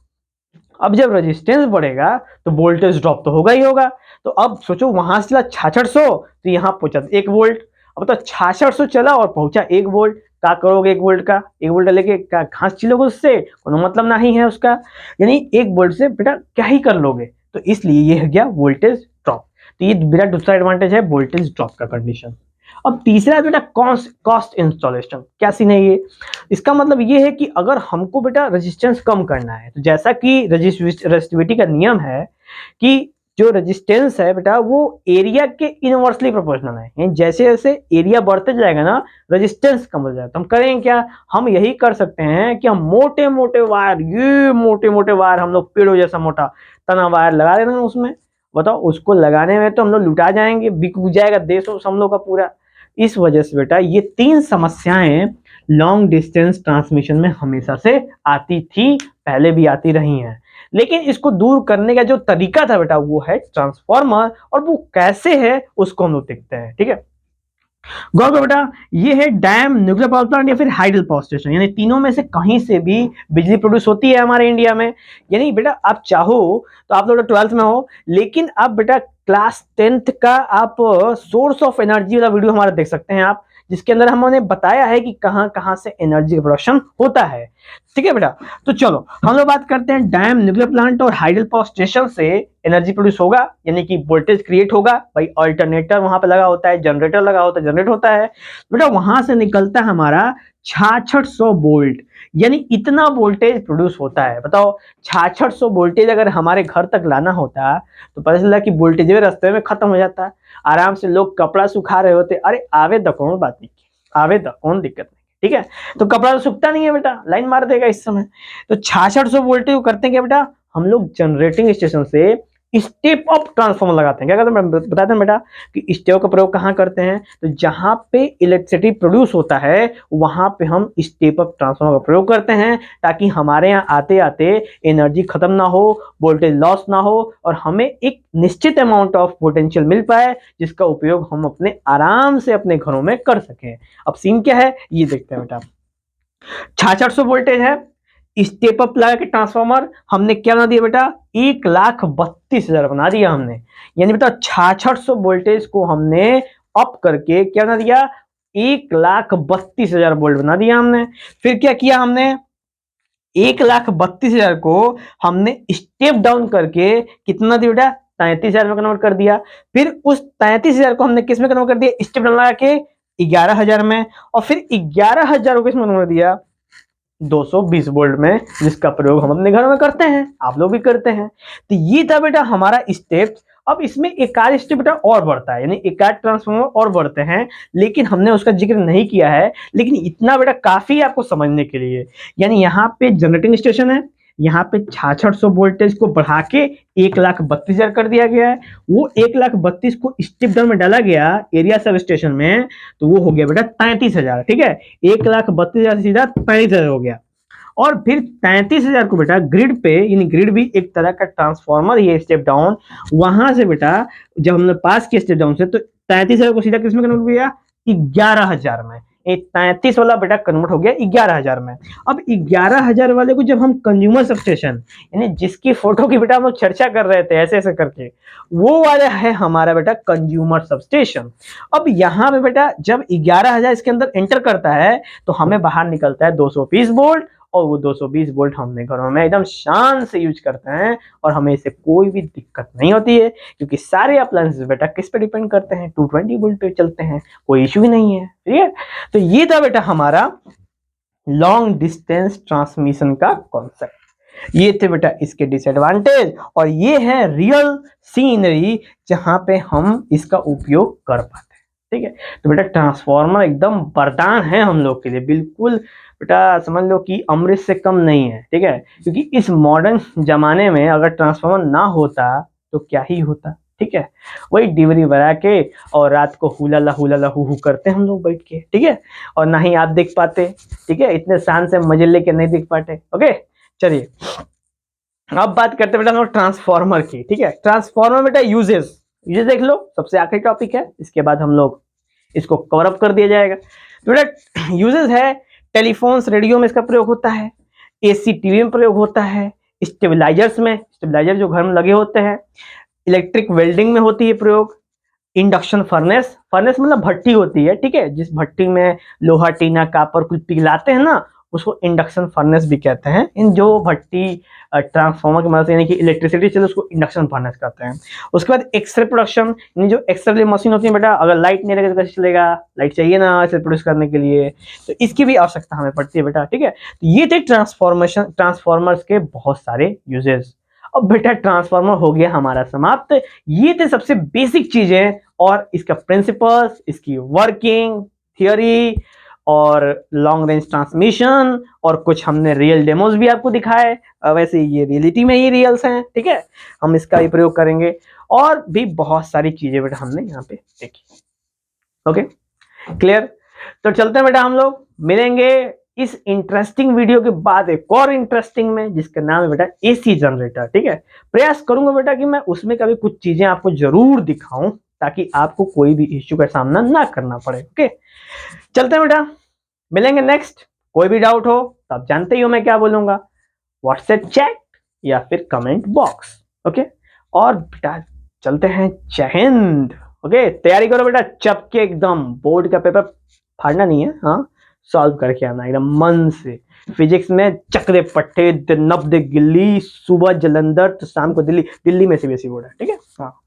अब जब रेजिस्टेंस बढ़ेगा तो वोल्टेज ड्रॉप तो होगा ही होगा। तो अब सोचो वहां से चला 6600 तो यहाँ पहुंचा 1 वोल्ट। अब तो 6600 चला और पहुंचा 1 वोल्ट, क्या करोगे 1 वोल्ट का? 1 वोल्ट लेके क्या घास छिलोगे उससे? कोई मतलब नहीं है उसका। यानी 1 वोल्ट से बेटा क्या ही कर लोगे। तो इसलिए ये हो गया वोल्टेज ड्रॉप। तो ये बेटा दूसरा एडवांटेज है वोल्टेज ड्रॉप का कंडीशन। अब तीसरा बेटा कॉस्ट इंस्टॉलेशन। क्या सीन है ये? इसका मतलब ये है कि अगर हमको बेटा रेजिस्टेंस कम करना है, तो जैसा कि रेजिस्टिविटी का नियम है कि जो रेजिस्टेंस है बेटा वो एरिया के इनवर्सली प्रोपोर्शनल है, यानी जैसे जैसे एरिया बढ़ते जाएगा ना रेजिस्टेंस कम हो जाएगा। तो हम करेंगे क्या, हम यही कर सकते हैं कि हम मोटे मोटे वायर, ये मोटे मोटे वायर हम लोग पेड़ों जैसा मोटा तना वायर लगा देना उसमें। बताओ उसको लगाने में तो हम लोग लुटा जाएंगे, बिक जाएगा देश हम लोग का पूरा। इस वजह से बेटा ये 3 समस्याएं लॉन्ग डिस्टेंस ट्रांसमिशन में हमेशा से आती थी, पहले भी आती रही हैं। लेकिन इसको दूर करने का जो तरीका था बेटा वो है ट्रांसफार्मर, और वो कैसे है उसको हम लोग देखते हैं, ठीक है। गौर करो बेटा, ये है डैम, न्यूक्लियर पावर प्लांट या फिर हाइडल पावर स्टेशन, यानी तीनों में से कहीं से भी बिजली प्रोड्यूस होती है हमारे इंडिया में। यानी बेटा आप चाहो तो आप लोग 12th में हो, लेकिन आप बेटा क्लास 10th का आप सोर्स ऑफ एनर्जी वाला वीडियो हमारा देख सकते हैं आप, जिसके अंदर हमने बताया है कि कहां कहां से एनर्जी का प्रोडक्शन होता है, ठीक है बेटा। तो चलो हम लोग बात करते हैं डैम, न्यूक्लियर प्लांट और हाइडल पावर स्टेशन से एनर्जी प्रोड्यूस होगा, यानी कि वोल्टेज क्रिएट होगा भाई। अल्टरनेटर वहां पे लगा होता है, जनरेटर लगा होता है, जनरेट होता है बेटा, वहां से निकलता है हमारा 6600 वोल्ट, यानी इतना वोल्टेज प्रोड्यूस होता है। बताओ 6600 वोल्टेज अगर हमारे घर तक लाना होता तो पता चला कि वोल्टेज रास्ते में खत्म हो जाता। आराम से लोग कपड़ा सुखा रहे होते, अरे आवे द कौन बात नहीं, आवे द कौन दिक्कत नहीं, ठीक है। तो कपड़ा तो सूखता नहीं है बेटा, लाइन मार देगा इस समय। तो 6600 वोल्टेज को करते हैं क्या बेटा, हम लोग जनरेटिंग स्टेशन से स्टेप अप ट्रांसफॉर्मर लगाते हैं। क्या करते हैं बताते हैं बेटा कि स्टेप का प्रयोग कहाँ करते हैं, तो जहां पे इलेक्ट्रिसिटी प्रोड्यूस होता है वहां पे हम स्टेप अप ट्रांसफॉर्मर का प्रयोग करते हैं, ताकि हमारे यहाँ आते आते एनर्जी खत्म ना हो, वोल्टेज लॉस ना हो, और हमें एक निश्चित अमाउंट ऑफ पोटेंशियल मिल पाए, जिसका उपयोग हम अपने आराम से अपने घरों में कर सकें। अब सीन क्या है ये देखते हैं बेटा। 6600 वोल्टेज है, स्टेप अप लगा के ट्रांसफॉर्मर हमने क्या बना दिया बेटा, 1,32,000 बना दिया हमने। यानी बेटा 6600 वोल्टेज को हमने अप करके क्या बना दिया, 1,32,000 वोल्ट बना दिया हमने। फिर क्या किया हमने, 1,32,000 को हमने स्टेप डाउन करके कितना दिया बेटा, 33,000 में कन्वर्ट कर दिया। फिर उस 33,000 को हमने किस में कन्वर्ट कर दिया, स्टेप डाउन लगा के 11,000 में, और फिर 11,000 को किसमें कन्वर्ट दिया, 220 वोल्ट में, जिसका प्रयोग हम अपने घरों में करते हैं, आप लोग भी करते हैं। तो ये था बेटा हमारा स्टेप। अब इसमें एक आध स्टेप बेटा और बढ़ता है, यानी एक आध ट्रांसफॉर्मर और बढ़ते हैं, लेकिन हमने उसका जिक्र नहीं किया है। लेकिन इतना बेटा काफी है आपको समझने के लिए। यानी यहाँ पे जनरेटिंग स्टेशन है, यहाँ पे 6600 वोल्टेज को बढ़ा के 1,32,000 कर दिया गया है। वो 1,32,000 को स्टेप डाउन में डाला गया एरिया सब स्टेशन में, तो वो हो गया बेटा 33,000। ठीक है, 1,32,000 से सीधा 33,000 हो गया। और फिर 33,000 को बेटा ग्रिड पे, यानी ग्रिड भी एक तरह का ट्रांसफॉर्मर, ये स्टेप डाउन, वहां से बेटा जब हमने पास किया स्टेप डाउन से, तो 33,000 को सीधा किसमें कन्वर्ट किया, 11,000 में। 33 वाला बेटा कन्वर्ट हो गया 11,000 में। अब 11,000 वाले को जब हम कंज्यूमर सबस्टेशन, यानी जिसकी फोटो की बेटा हम लोग चर्चा कर रहे थे ऐसे ऐसे करके, वो वाला है हमारा बेटा कंज्यूमर सबस्टेशन। अब यहाँ पे बेटा जब 11,000 इसके अंदर एंटर करता है, तो हमें बाहर निकलता है 220 वोल्ट, और वो 220 वोल्ट हमने घरों में एकदम शान से यूज करते हैं, और हमें इससे कोई भी दिक्कत नहीं होती है, क्योंकि सारे अप्लायंसेस बेटा किस पे डिपेंड करते हैं, 220 वोल्ट पे चलते हैं, कोई इश्यू ही नहीं है। ठीक है, तो ये था बेटा हमारा लॉन्ग डिस्टेंस ट्रांसमिशन का कॉन्सेप्ट। ये थे बेटा इसके डिसएडवांटेज, और ये है रियल सीनरी जहां पे हम इसका उपयोग कर पाते हैं। ठीक है, तो बेटा ट्रांसफॉर्मर एकदम वरदान है हम लोग के लिए, बिल्कुल बेटा समझ लो कि अमृत से कम नहीं है। ठीक है, क्योंकि इस मॉडर्न जमाने में अगर ट्रांसफॉर्मर ना होता तो क्या ही होता। ठीक है, वही डिबरी भरा के और रात को हुला ला हु करते हम लोग बैठ के। ठीक है, और ना ही आप देख पाते। ठीक है, इतने शान से मजे लेके नहीं देख पाते। ओके, चलिए अब बात करते हैं बेटा हम लोग ट्रांसफॉर्मर की। ठीक है, ट्रांसफॉर्मर बेटा यूजेस देख लो, सबसे आखिरी टॉपिक है, इसके बाद हम लोग इसको कवर अप कर दिया जाएगा। तो बेटा यूजेस है, टेलीफोन्स रेडियो में इसका प्रयोग होता है, एसी टीवी में प्रयोग होता है, स्टेबलाइजर्स में, स्टेबलाइजर जो घर में लगे होते हैं, इलेक्ट्रिक वेल्डिंग में होती है प्रयोग, इंडक्शन फर्नेस, फर्नेस मतलब भट्टी होती है। ठीक है, जिस भट्टी में लोहा टीना कापर कुछ पिघलाते हैं ना, उसको इंडक्शन फर्नेस भी कहते हैं। इन जो भट्टी ट्रांसफार्मर की मदद से यानी कि इलेक्ट्रिसिटी चले उसको इंडक्शन फर्नेस कहते हैं। उसके बाद एक्सरे प्रोडक्शन, यानी जो एक्सरे मशीन होती है बेटा, अगर लाइट नहीं लगेगा तो कैसे चलेगा, लाइट चाहिए ना इसे प्रोड्यूस करने के लिए, तो इसकी भी आवश्यकता हमें पड़ती है बेटा। ठीक है, तो ये थे ट्रांसफॉर्मर्स के बहुत सारे यूजेस। अब बेटा ट्रांसफार्मर हो गया हमारा समाप्त। ये थे सबसे बेसिक चीजें, और इसका प्रिंसिपल्स, इसकी वर्किंग थियोरी, और लॉन्ग रेंज ट्रांसमिशन, और कुछ हमने रियल डेमोज भी आपको दिखाए। वैसे ये रियलिटी में ही रियल्स हैं। ठीक है, हम इसका भी प्रयोग करेंगे, और भी बहुत सारी चीजें बेटा हमने यहाँ पे देखी। Okay, clear. तो चलते हैं बेटा, हम लोग मिलेंगे इस इंटरेस्टिंग वीडियो के बाद एक और इंटरेस्टिंग में, जिसका नाम है बेटा एसी जनरेटर। ठीक है, प्रयास करूंगा बेटा कि मैं उसमें कभी कुछ चीजें आपको जरूर दिखाऊं, ताकि आपको कोई भी इश्यू का सामना ना करना पड़े। ओके, चलते हैं बेटा, मिलेंगे नेक्स्ट। कोई भी डाउट हो तो आप जानते ही हो मैं क्या बोलूंगा, व्हाट्सएप चैट या फिर कमेंट बॉक्स। ओके, और बेटा चलते हैं, जय हिंद। ओके, तैयारी करो बेटा, चपके एकदम, बोर्ड का पेपर फाड़ना नहीं है, हाँ सॉल्व करके आना एकदम मन से। फिजिक्स में चक्रे पट्टे नब्द गिल्ली, सुबह जलंधर तो शाम को दिल्ली, दिल्ली में सीबीएसई बोर्ड है। ठीक है, हाँ।